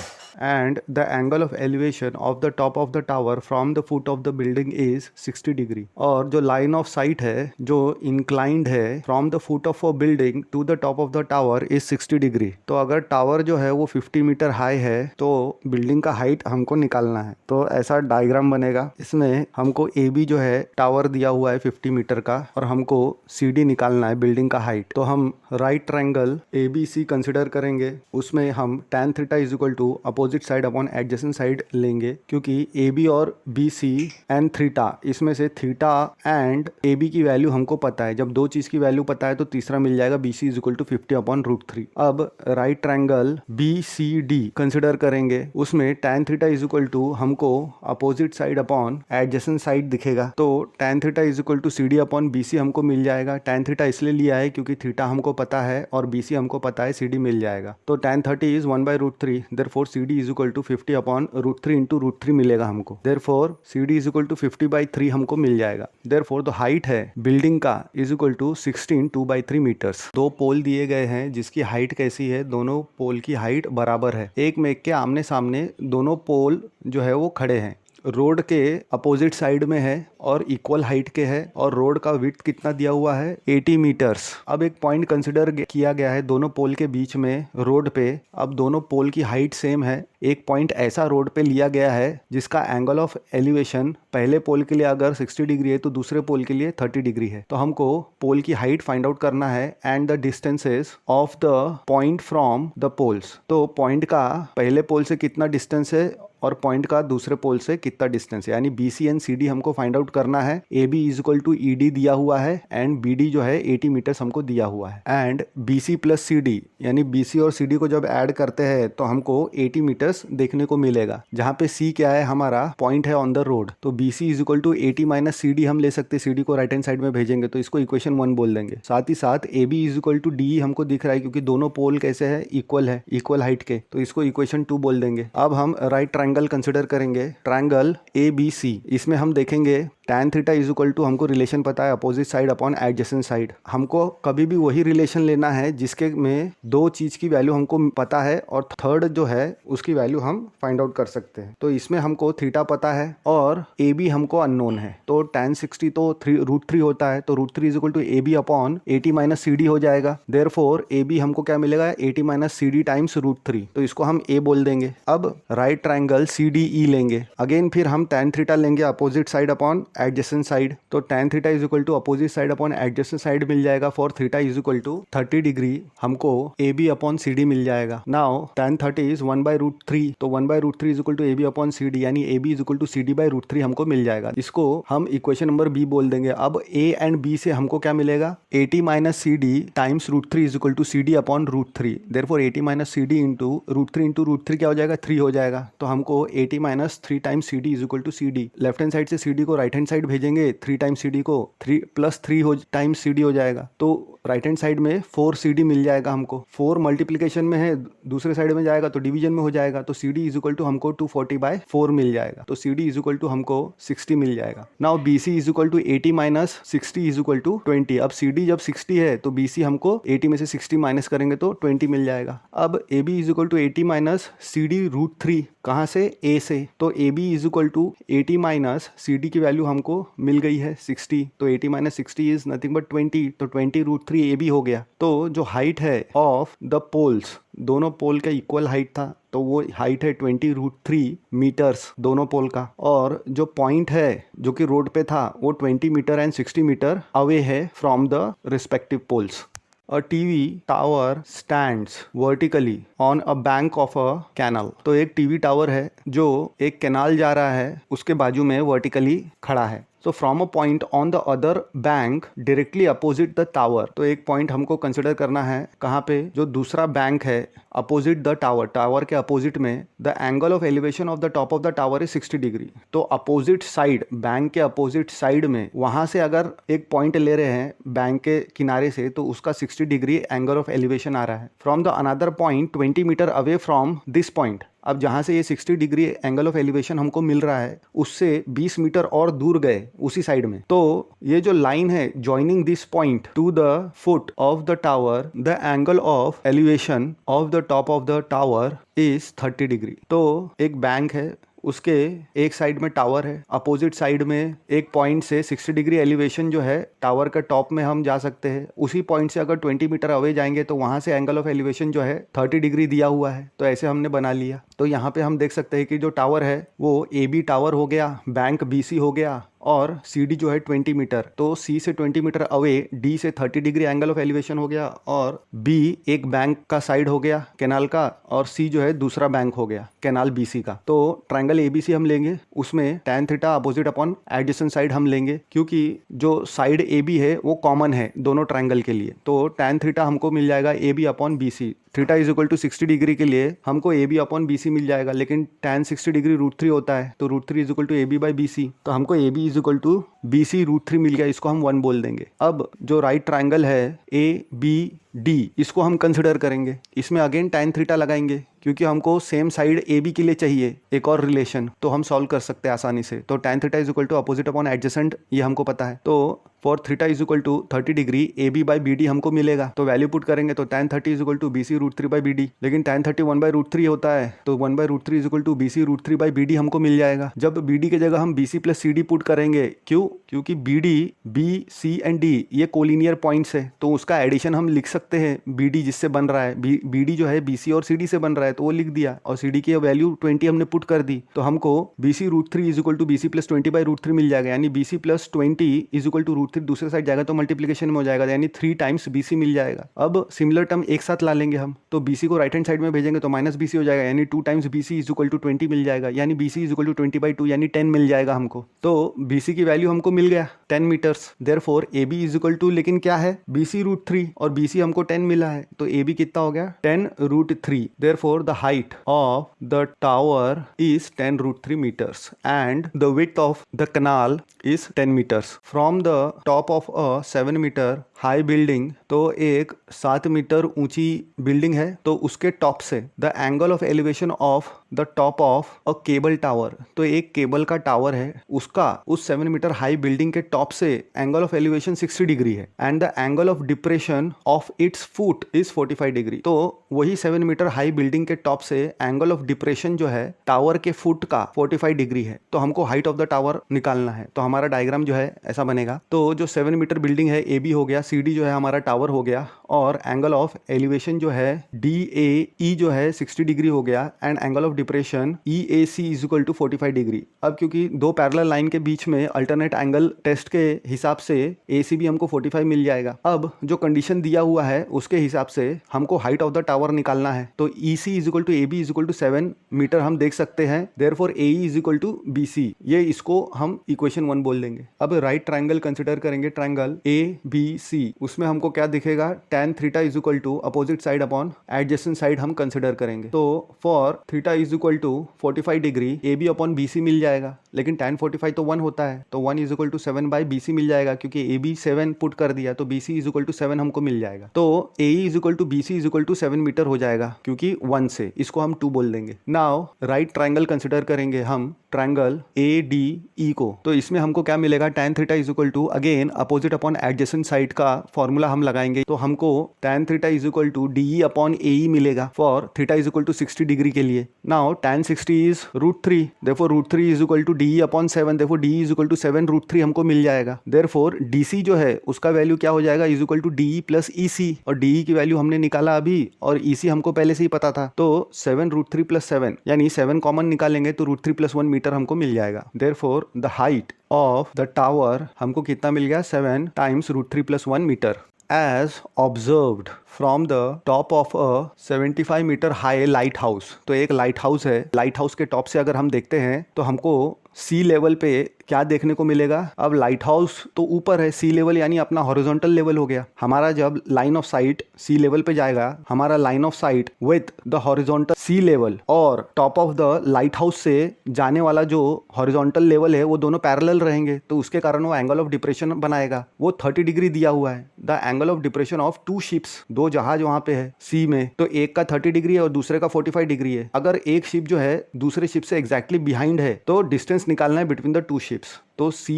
and the angle of elevation of the top of the tower from the foot of the building is 60 degree. और जो line of sight है जो inclined है from the foot of a building to the top of the tower is 60 degree. तो अगर tower जो है वो 50 मीटर हाई है तो बिल्डिंग का हाइट हमको निकालना है। तो ऐसा डायग्राम बनेगा, इसमें हमको AB जो है टावर दिया हुआ है 50 मीटर का और हमको CD निकालना है बिल्डिंग का हाइट। तो हम राइट ट्राइंगल ABC कंसिडर करेंगे, उसमें हम tan theta is equal to opposite side upon adjacent side लेंगे क्योंकि AB और BC एंड थीटा, इसमें से थीटा एंड AB की वैल्यू हमको पता है। जब दो चीज की वैल्यू पता है तो तीसरा मिल जाएगा BC is equal to 50 upon √3। अब राइट ट्राइंगल BCD कंसिडर करेंगे, उसमें tan theta is equal to हमको opposite side upon adjacent side दिखेगा, तो tan theta is equal to CD upon BC हमको मिल जाएगा। tan थीटा इसलिए लिया है क्योंकि थीटा हमको पता है और BC हमको पता है, CD मिल जाएगा। तो tan 30 is 1 by √3, therefore CD is equal to 50 upon √3 into √3 मिलेगा हमको, therefore CD is equal to 50 by 3 हमको मिल जाएगा। देयरफॉर द हाइट है बिल्डिंग का इज इक्वल टू 16 2/3 मीटर्स। दो पोल दिए गए हैं जिसकी हाइट कैसी है? दोनों पोल की हाइट बराबर है, एक में के आमने सामने दोनों पोल जो है वो खड़े हैं, रोड के अपोजिट साइड में है और इक्वल हाइट के है और रोड का विड्थ कितना दिया हुआ है? 80 मीटर्स। अब एक पॉइंट कंसिडर किया गया है दोनों पोल के बीच में रोड पे। अब दोनों पोल की हाइट सेम है, एक पॉइंट ऐसा रोड पे लिया गया है जिसका एंगल ऑफ एलिवेशन पहले पोल के लिए अगर 60 डिग्री है तो दूसरे पोल के लिए 30 डिग्री है। तो हमको पोल की हाइट फाइंड आउट करना है and the distances of the point from the poles. तो पॉइंट का पहले पोल से कितना डिस्टेंस है और पॉइंट का दूसरे पोल से कितना डिस्टेंस है, यानी BC एंड CD हमको फाइंड आउट करना है। AB is equal to ED दिया हुआ है एंड BD जो है 80 मीटर्स हमको दिया हुआ है एंड BC प्लस CD यानी BC और CD को जब ऐड करते हैं तो हमको 80 मीटर्स देखने को मिलेगा, जहाँ पे C क्या है? हमारा पॉइंट है ऑन द रोड। तो BC is equal to 80 minus CD हम ले सकते हैं, CD को राइट हैंड साइड में भेजेंगे तो इसको इक्वेशन 1 बोल देंगे। साथ ही साथ AB is equal to DE हमको दिख रहा है क्योंकि दोनों पोल कैसे है? इक्वल है, इक्वल हाइट के, तो इसको इक्वेशन 2 बोल देंगे। अब हम राइट ट्राइंगल कंसिडर करेंगे, ट्राइंगल ABC। इसमें हम देखेंगे tan theta is equal to हमको रिलेशन पता है opposite side upon adjacent side. हमको कभी भी वही रिलेशन लेना है जिसके में दो चीज की वैल्यू हमको पता है और थर्ड जो है उसकी वैल्यू हम फाइंड आउट कर सकते हैं। तो इसमें हमको थीटा पता है और AB हमको अननोन है, तो tan 60 तो √3 होता है, तो √3 is equal to AB upon 80 minus CD हो जाएगा। देयरफॉर AB हमको क्या मिलेगा? 80 माइनस CD टाइम्स √3, तो इसको हम A बोल देंगे। अब राइट ट्राइंगल एंगल CDE लेंगे। अगेन फिर हम tan थीटा लेंगे opposite side upon adjacent side, तो tan theta is equal to opposite side upon adjacent side मिल जाएगा for theta is equal to 30 degree, हमको AB अपॉन CD मिल जाएगा। नाउ tan 30 इज 1/√3, तो 1/√3 is equal to AB upon CD, यानी AB is equal to CD/√3 हमको मिल जाएगा। इसको हम इक्वेशन नंबर B बोल देंगे। अब A एंड B से हमको क्या मिलेगा, 80 minus CD times √3 is equal to CD upon √3, therefore 80 minus CD into √3 क्या हो जाएगा, 3 हो जाएगा। तो हमको 80 minus 3 times CD is equal to CD, left hand side से CD को राइट हैंड साइड भेजेंगे, 3 टाइम्स CD को 3 प्लस 3 टाइम्स CD हो जाएगा, तो राइट हैंड साइड में 4 CD मिल जाएगा हमको। 4 मल्टीप्लीकेशन में है, दूसरे साइड में जाएगा तो डिवीजन में हो जाएगा, तो CD इज इक्वल टू हमको 240/4 मिल जाएगा, तो CD इज इक्वल टू हमको 60 मिल जाएगा। Now BC is equal to 80 minus 60 is equal to 20। अब CD जब 60 है तो BC हमको 80 में से 60 माइनस करेंगे तो 20 मिल जाएगा। अब AB is equal to 80 minus CD √3, कहाँ से, A से, तो AB is equal to 80 minus CD की वैल्यू हमको मिल गई है 60, तो 80 माइनस 60 इज नथिंग बट 20, तो 20√3 AB हो गया। तो जो हाइट है ऑफ द पोल्स, दोनों पोल का इक्वल हाइट था, तो वो हाइट है 20√3 मीटर्स दोनों पोल का, और जो पॉइंट है जो कि रोड पे था वो 20 मीटर एंड 60 मीटर अवे है from the respective poles. A TV tower stands vertically on a bank of a canal। तो एक टीवी टावर है जो एक कैनाल जा रहा है उसके बाजू में वर्टिकली खड़ा है। So from a point on the other bank directly opposite the tower, तो एक पॉइंट हमको कंसिडर करना है कहाँ पे, जो दूसरा बैंक है अपोजिट द टावर, टावर के अपोजिट में the angle of elevation of the top of the tower is 60 degree. तो अपोजिट साइड, बैंक के अपोजिट साइड में वहां से अगर एक पॉइंट ले रहे हैं बैंक के किनारे से, तो उसका 60 डिग्री एंगल ऑफ एलिवेशन आ रहा है from the another point 20 metre away from this point. अब जहाँ से ये 60 डिग्री एंगल ऑफ एलिवेशन हमको मिल रहा है उससे 20 मीटर और दूर गए उसी साइड में, तो ये जो लाइन है joining this point two the foot of the tower, the angle of elevation of the top of the tower is 30 degree. तो एक बैंक है, उसके एक साइड में टावर है, अपोजिट साइड में एक पॉइंट से 60 डिग्री एलिवेशन जो है टावर का टॉप में हम जा सकते हैं। उसी पॉइंट से अगर 20 मीटर अवे जाएंगे तो वहां से एंगल ऑफ एलिवेशन जो है 30 डिग्री दिया हुआ है, तो ऐसे हमने बना लिया। तो यहाँ पे हम देख सकते हैं कि जो टावर है वो AB टावर हो गया, बैंक BC हो गया, और CD जो है 20 मीटर, तो C से 20 मीटर अवे D से 30 डिग्री एंगल ऑफ एलिवेशन हो गया, और B एक बैंक का साइड हो गया कैनाल का, और C जो है दूसरा बैंक हो गया कैनाल BC का। तो ट्रायंगल ABC हम लेंगे, उसमें tan theta opposite upon adjacent side हम लेंगे, क्योंकि जो साइड AB है वो कॉमन है दोनों ट्रायंगल के लिए, तो tan थीटा हमको मिल जाएगा AB upon BC। Theta is equal to 60 degree के लिए हमको AB अपॉन BC मिल जाएगा, लेकिन tan 60 डिग्री √3 होता है, तो √3 इज इक्वल टू AB/BC, तो हमको AB is equal to BC √3 मिल गया, इसको हम 1 बोल देंगे। अब जो राइट ट्रायंगल है ABD, इसको हम कंसिडर करेंगे, इसमें अगेन tan थीटा लगाएंगे क्योंकि हमको सेम साइड AB के लिए चाहिए एक और रिलेशन, तो हम सॉल्व कर सकते हैं आसानी से। तो tan theta is equal to opposite upon adjacent, ये हमको पता है, तो for theta is equal to 30 degree AB/BD हमको मिलेगा, तो वैल्यू पुट करेंगे तो tan 30 is equal to BC √3/BD, लेकिन tan 30 1/√3 होता है, तो 1/√3 is equal to BC √3/BD हमको मिल जाएगा। जब BD की जगह हम BC प्लस CD पुट करेंगे, क्यों, क्योंकि BD, B, C and D ये कोलिनियर पॉइंट्स है, तो उसका एडिशन हम लिख सकते हैं BD जिससे बन रहा है, BD जो है BC और CD से बन रहा है, तो वो लिख दिया, और CD की वैल्यू 20 हमने पुट कर दी, तो हमको BC √3 is equal to BC plus 20/√3 मिल जाएगा, यानी BC plus 20 is equal to √3 दूसरे साइड जाएगा तो मल्टीप्लीकेशन में हो जाएगा, यानी 3 टाइम्स BC मिल जाएगा। अब सिमिलर टर्म एक साथ ला लेंगे हम, तो BC को राइट हैंड साइड में भेजेंगे तो माइनस BC हो जाएगा, यानी 2 times BC is equal to 20 मिल जाएगा, यानी BC इज इक्वल टू 20/2 यानी 10 मिल जाएगा हमको। तो BC की वैल्यू हमको मिल गया 10 metres, therefore AB is equal to, लेकिन क्या है BC √3 और BC हमको 10 मिला है, तो AB कितना हो गया 10√3, therefore the height of the tower is 10√3 metres and the width of the canal is 10 metres from the top of a 7 metre high building. तो एक 7 मीटर ऊंची बिल्डिंग है, तो उसके टॉप से the angle of elevation of the top of a cable tower, तो एक cable का टावर है, उसका उस 7 मीटर हाई बिल्डिंग के टॉप से एंगल ऑफ एलिवेशन 60 डिग्री है, and the angle of depression of its foot is 45 degree. तो वही 7 मीटर हाई बिल्डिंग के टॉप से एंगल ऑफ डिप्रेशन जो है टावर के फुट का 45 डिग्री है, तो हमको हाइट ऑफ द टावर निकालना है। तो हमारा डायग्राम जो है ऐसा बनेगा, तो जो 7 मीटर बिल्डिंग है AB हो गया, CD जो है हमारा टावर हो गया, और एंगल ऑफ एलिवेशन जो है DAE जो है 60 डिग्री हो गया, and angle of depression EAC is equal to 45 degree. अब क्योंकि दो पैरेलल लाइन के बीच में अल्टरनेट एंगल टेस्ट के हिसाब से AC भी हमको 45 मिल जाएगा। अब जो कंडीशन दिया हुआ है उसके हिसाब से हमको हाइट ऑफ द टावर निकालना है, तो EC is equal to AB is equal to 7 metre हम देख सकते हैं। Therefore AE is equal to BC, ये इसको हम इक्वेशन 1 बोल देंगे। अब राइट ट्राइंगल कंसिडर करेंगे, ट्राइंगल ABC, उसमें हमको क्या दिखेगा, tan theta is equal to opposite side upon adjacent side हम कंसिडर करेंगे। तो for theta is equal to 45 degree AB upon BC मिल जाएगा, लेकिन tan 45 तो 1 होता है, तो 1 is equal to 7 by BC मिल जाएगा, क्योंकि AB 7 पुट कर दिया तो BC इज इक्वल टू 7 हमको मिल जाएगा। तो AE is equal to BC is equal to 7 metre हो जाएगा, क्योंकि 1 से इसको हम 2 बोल देंगे। नाउ राइट ट्राइंगल कंसिडर करेंगे हम, ट्राइंगल ADE को, तो इसमें हमको क्या मिलेगा, tan theta is equal to again opposite upon adjacent side का फॉर्मूला हम लगाएंगे, तो हमको tan theta is equal to DE upon AE मिलेगा for theta is equal to 60 degree के लिए। Now tan 60 is √3, therefore √3 is equal to DE upon 7, therefore DE is equal to 7 √3 हमको मिल जाएगा। देयरफॉर DC जो है उसका वैल्यू क्या हो जाएगा, is equal to DE plus EC, और DE की वैल्यू हमने निकाला अभी और EC हमको पहले से ही पता था, तो 7 √3 प्लस 7, यानी 7 कॉमन निकालेंगे तो √3 प्लस 1 मीटर हमको मिल जाएगा। Therefore the height of the tower हमको कितना मिल गया, 7 times √3 plus 1 metre as observed from the top of a 75 metre high lighthouse. तो एक लाइट हाउस है, लाइट हाउस के टॉप से अगर हम देखते हैं तो हमको सी लेवल पे क्या देखने को मिलेगा। अब लाइट हाउस तो ऊपर है, सी लेवल यानी अपना हॉरिजॉन्टल लेवल हो गया। हमारा जब line of sight sea level पे जाएगा, हमारा line of sight with the horizontal sea level और top of the lighthouse से जाने वाला जो हॉरिजॉन्टल लेवल है वो दोनों पैरेलल रहेंगे, तो उसके कारण वो एंगल ऑफ डिप्रेशन बनाएगा। वो 30 डिग्री दिया हुआ है, the angle of depression of 2 ships, 2 जहाज वहां पे है सी में, तो एक का 30 डिग्री है और दूसरे का 45 डिग्री है। अगर एक शिप जो है दूसरे शिप से एग्जैक्टली बिहाइंड है तो डिस्टेंस निकालना है बिटवीन द 2 शिप्स। तो C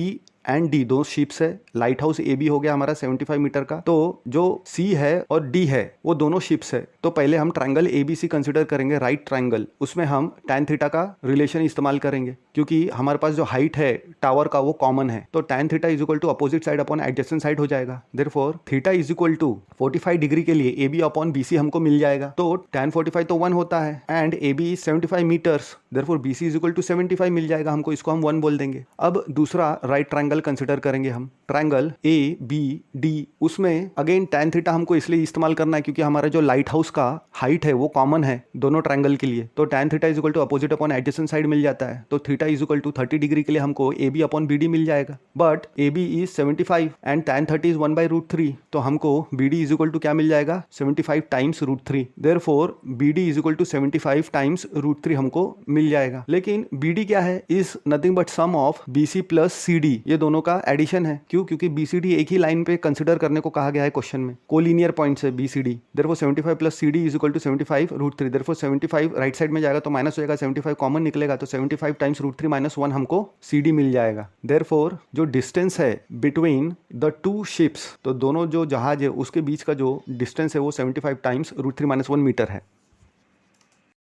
एंड D दो शिप्स है, लाइट हाउस AB हो गया हमारा 75 मीटर का, तो जो C है और D है वो दोनों शिप्स है। तो पहले हम ट्राइंगल ABC कंसिडर करेंगे, राइट ट्राइंगल, उसमें हम tan थीटा का रिलेशन इस्तेमाल करेंगे, क्योंकि हमारे पास जो हाइट है टावर का वो कॉमन है, तो tan theta is equal to opposite side upon adjacent side हो जाएगा। Therefore theta is equal to 45 degree के लिए AB अपॉन BC हमको मिल जाएगा, तो tan 45 तो 1 होता है and AB is 75 metres, therefore BC is equal to 75 मिल जाएगा हमको, इसको हम 1 बोल देंगे। अब दूसरा राइट ट्राइंगल कंसिडर करेंगे हम, ट्राइंगल ABD, उसमें अगेन tan थीटा हमको इसलिए इस्तेमाल करना है क्योंकि हमारा जो लाइट हाउस का हाइट है वो कॉमन है दोनों ट्राइंगल के लिए, तो tan theta is equal to opposite upon adjacent side मिल जाता है, तो theta is equal to 30 degree के लिए हमको AB अपॉन BD मिल जाएगा। But AB is 75 and tan 30 is 1 by √3, तो हमको BD इज इक्वल टू क्या मिल जाएगा, 75 times √3, therefore BD is equal to 75 times √3 हमको मिल जाएगा। लेकिन BD क्या है, is nothing but sum of BC plus CD, ये दोनों का एडिशन है। क्यों, क्योंकि BCD एक ही लाइन पे कंसिडर करने को कहा गया है क्वेश्चन में, कोलिनियर पॉइंट्स है BCD, therefore 75 plus CD is equal to 75 √3, therefore 75 right side में जाएगा तो माइनस हो जाएगा, 75 कॉमन निकलेगा तो 75 टाइम्स √3 माइनस 1 हमको CD मिल जाएगा। देयरफॉर जो डिस्टेंस है बिटवीन द 2 शिप्स, तो दोनों जो जहाज है उसके बीच का जो डिस्टेंस है वो 75 टाइम्स √3 माइनस 1 मीटर है।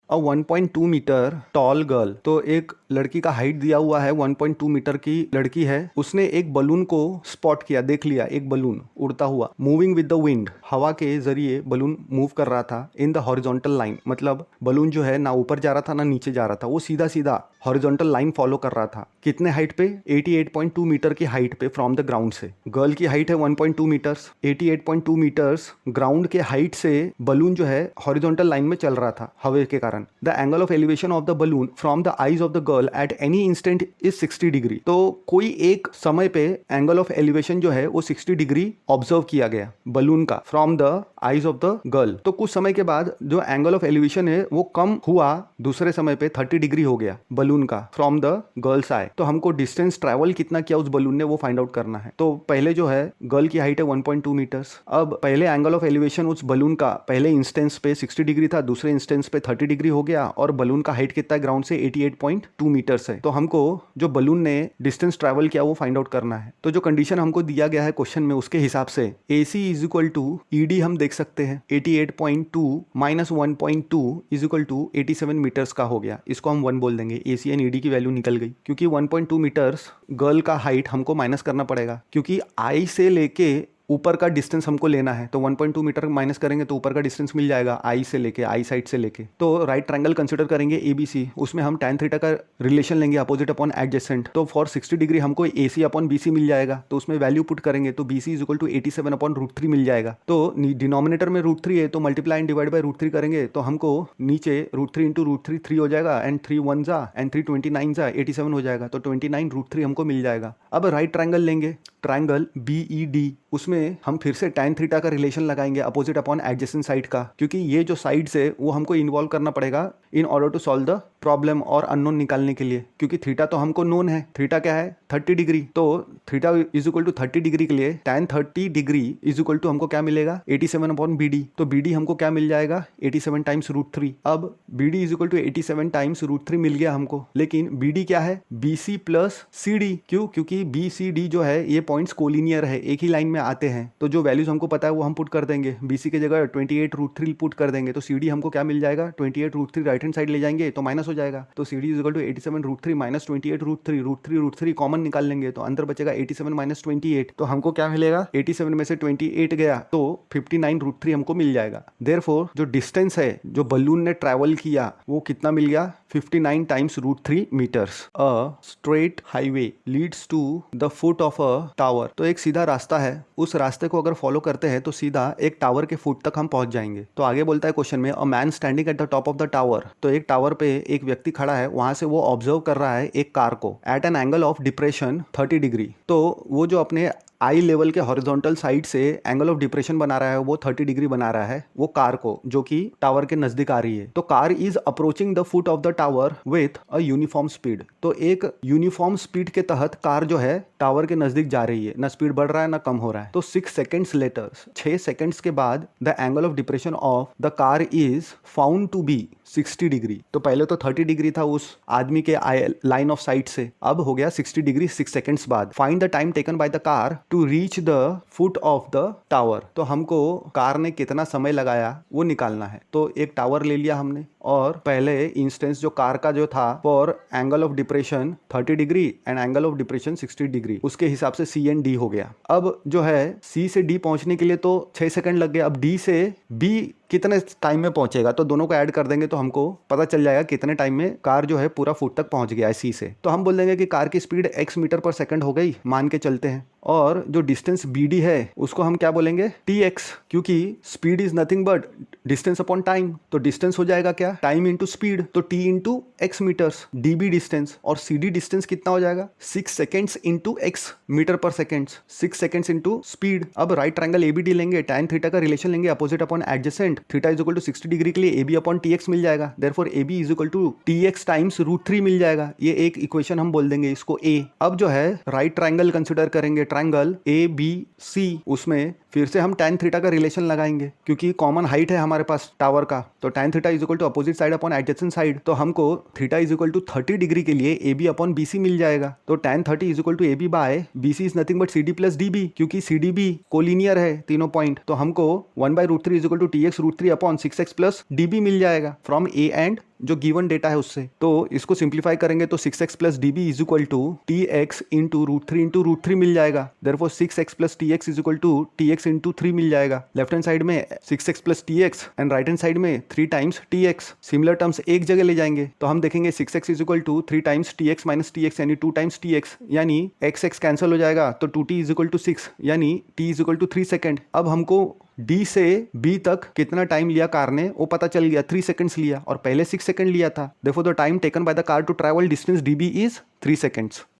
अब 1.2 मीटर टॉल गर्ल, तो एक लड़की का हाइट दिया हुआ है 1.2 मीटर की लड़की है, उसने एक बलून को स्पॉट किया, देख लिया एक बलून उड़ता हुआ, मूविंग विद द विंड, हवा के जरिए बलून मूव कर रहा था इन द हॉरिजॉन्टल लाइन, मतलब बलून जो है ना ऊपर जा रहा था ना नीचे जा रहा था, वो सीधा सीधा हॉरिजॉन्टल लाइन फॉलो कर रहा था। कितने हाइट पे, 88.2 मीटर की हाइट पे फ्रॉम द ग्राउंड से। गर्ल की हाइट है 1.2 मीटर्स, 88.2 मीटर्स ग्राउंड के हाइट से बलून जो है हॉरिजॉन्टल लाइन में चल रहा था हवा के कारण। The angle of elevation of the balloon from the eyes of the girl at any instant is 60 degree. तो कोई एक समय पे एंगल ऑफ एलिवेशन जो है वो 60 डिग्री ऑब्जर्व किया गया बलून का from the eyes of the girl. तो कुछ समय के बाद जो एंगल ऑफ एलिवेशन है वो कम हुआ, दूसरे समय पे 30 डिग्री हो गया बलून का फ्रॉम द गर्ल्स आई। तो हमको डिस्टेंस ट्रैवल कितना किया उस बलून ने वो फाइंड आउट करना है। तो पहले जो है गर्ल की हाइट है 1.2 मीटर्स। अब पहले एंगल ऑफ एलिवेशन उस बलून का पहले इंस्टेंस पे 60 डिग्री था, दूसरे इंस्टेंस पे 30 डिग्री हो गया और बलून का हाइट कितना है ग्राउंड से 88.2 मीटर्स है। तो हमको जो बलून ने डिस्टेंस ट्रैवल किया वो फाइंड आउट करना है। तो जो कंडीशन हमको दिया गया है क्वेश्चन में उसके हिसाब से AC is equal to ED हम देख सकते हैं 88.2 minus 1.2 is equal to 87 metres का हो गया। इसको हम 1 बोल देंगे। AC एंड ED की वैल्यू निकल गई क्योंकि 1.2 मीटर्स गर्ल का हाइट हमको माइनस करना पड़ेगा क्योंकि आई से लेके ऊपर का डिस्टेंस हमको लेना है, तो 1.2 मीटर माइनस करेंगे तो ऊपर का डिस्टेंस मिल जाएगा आई से लेके, आई साइड से लेके। तो राइट ट्रायंगल कंसिडर करेंगे ABC, उसमें हम tan थीटा का रिलेशन लेंगे अपोजिट अपॉन एडजेसेंट। तो फॉर 60 डिग्री हमको AC अपॉन BC मिल जाएगा, तो उसमें वैल्यू पुट करेंगे तो BC is equal to 87 upon √3 मिल जाएगा। तो डिनोमिनेटर में √3 है तो मल्टीप्लाई एंड डिवाइड बाय √3 करेंगे तो हमको नीचे √3 इंटू √3 3 हो जाएगा, एंड 3 1 जा एंड 3 29 जा 87 हो जाएगा, तो 29 √3 हमको मिल जाएगा। अब राइट ट्रायंगल लेंगे, ट्रायंगल BED, उसमें हम फिर से tan थीटा का रिलेशन लगाएंगे अपोजिट अपॉन एडजेसेंट साइड का, क्योंकि ये जो साइड्स है वो हमको इन्वॉल्व करना पड़ेगा in order to solve the problem और अननोन निकालने के लिए, क्योंकि थीटा तो हमको नोन है। थीटा क्या है? 30 डिग्री। तो theta is equal to 30 degree के लिए tan 30 degree is equal to हमको क्या मिलेगा? 87 अपॉन BD। तो BD हमको क्या मिल जाएगा? 87 टाइम्स √3। अब BD is equal to 87 times √3 मिल गया हमको, लेकिन BD क्या है? BC plus CD। क्यों? क्योंकि BCD जो है ये पॉइंट्स कोलिनियर है, एक ही लाइन में आते हैं, तो जो वैल्यूज हमको पता है वो हम पुट कर देंगे। BC की जगह 28 √3 पुट कर देंगे, तो CD हमको क्या मिल जाएगा? 28 √3 राइट हैंड साइड ले जाएंगे तो माइनस हो जाएगा, तो CD is equal to 87 √3 minus 28 √3 common निकाल लेंगे तो अंदर बचेगा 87 माइनस 28, तो हमको क्या मिलेगा? 87 में से 28 गया तो 59 √3 हमको मिल जाएगा। देयरफॉर जो डिस्टेंस है जो बलून ने ट्रैवल किया वो कितना मिल गया? 59 times √3 metres. A straight highway leads to the foot of a tower. तो एक सीधा रास्ता है, उस रास्ते को अगर फॉलो करते हैं तो सीधा एक टावर के फुट तक हम पहुंच जाएंगे। तो आगे बोलता है क्वेश्चन में, a man standing at the top of the tower. तो एक टावर पे एक व्यक्ति खड़ा है, वहां से वो ऑब्जर्व कर रहा है एक कार को at an angle of depression 30 degree. तो वो जो अपने आई लेवल के हॉरिजॉन्टल साइड से एंगल ऑफ डिप्रेशन बना रहा है वो 30 डिग्री बना रहा है वो कार को, जो कि टावर के नजदीक आ रही है। तो car is approaching the foot of the tower with a uniform speed. तो एक यूनिफॉर्म स्पीड के तहत कार जो है टावर के नजदीक जा रही है, ना स्पीड बढ़ रहा है ना कम हो रहा है। तो 6 सेकेंड्स लेटर, 6 सेकेंड्स के बाद the angle of depression of the car is found to be 60 degree. तो पहले तो 30 डिग्री था उस आदमी के लाइन ऑफ साइट से, अब हो गया 60 डिग्री 6 सेकेंड्स बाद। Find the time taken by the car to reach the foot of the tower. तो हमको कार ने कितना समय लगाया वो निकालना है। तो एक टावर ले लिया हमने, और पहले इंस्टेंस जो कार का जो था for angle of depression 30 degree and angle of depression 60 degree, उसके हिसाब से C एंड D हो गया। अब जो है C से D पहुंचने के लिए तो 6 सेकंड लग गए। अब D से B कितने टाइम में पहुंचेगा, तो दोनों को ऐड कर देंगे तो हमको पता चल जाएगा कितने टाइम में कार जो है पूरा फुट तक पहुंच गया है C से। तो हम बोल देंगे कि कार की स्पीड x मीटर पर सेकंड हो गई, मान के चलते हैं, और जो डिस्टेंस BD है उसको हम क्या बोलेंगे? TX, क्योंकि speed is nothing but distance upon time. तो डिस्टेंस हो जाएगा क्या? टाइम इंटू स्पीड, तो T इंटू x मीटर्स, DB डिस्टेंस, और CD डिस्टेंस कितना हो जाएगा? 6 seconds into x metre per second, 6 seconds into speed. अब राइट ट्रायंगल ABD लेंगे, tan थीटा का रिलेशन लेंगे opposite upon adjacent. Theta is equal to 60 degree के लिए AB अपॉन TX मिल जाएगा, therefore AB is equal to TX times √3 मिल जाएगा। ये एक इक्वेशन हम बोल देंगे इसको A। अब जो है राइट ट्रायंगल कंसिडर करेंगे, ट्रायंगल ABC, उसमें फिर से हम tan थीटा का रिलेशन लगाएंगे, क्योंकि कॉमन हाइट है हमारे पास टावर का। तो tan theta is equal to opposite side upon adjacent side, तो हमको theta is equal to 30 degree के लिए AB अपॉन BC मिल जाएगा। तो tan 30 is equal to AB by BC is nothing but CD plus DB, क्योंकि CDB collinear है तीनों पॉइंट। तो हमको 1/√3 is equal to TX √3 upon 6x plus DB मिल जाएगा फ्रॉम A एंड जो गिवन डेटा है उससे। तो इसको सिंप्लीफाई करेंगे तो 6x plus DB is equal to TX into √3 मिल जाएगा, therefore 6x plus TX is equal to TX into 3 मिल जाएगा। लेफ्ट हैंड साइड में 6x plus TX and right hand side में 3 टाइम्स TX। सिमिलर टर्म्स एक जगह ले जाएंगे तो हम देखेंगे 6x is equal to 3 times TX minus TX यानी 2 टाइम्स TX, यानी x कैंसिल हो जाएगा तो 2t इज इक्वल टू 6 यानी t is equal to 3 second. अब हमको D से B तक कितना टाइम लिया कार ने वो पता चल गया, 3 सेकंड्स लिया, और पहले 6 सेकंड लिया था। देखो the time taken by the car to travel distance DB is 3 seconds.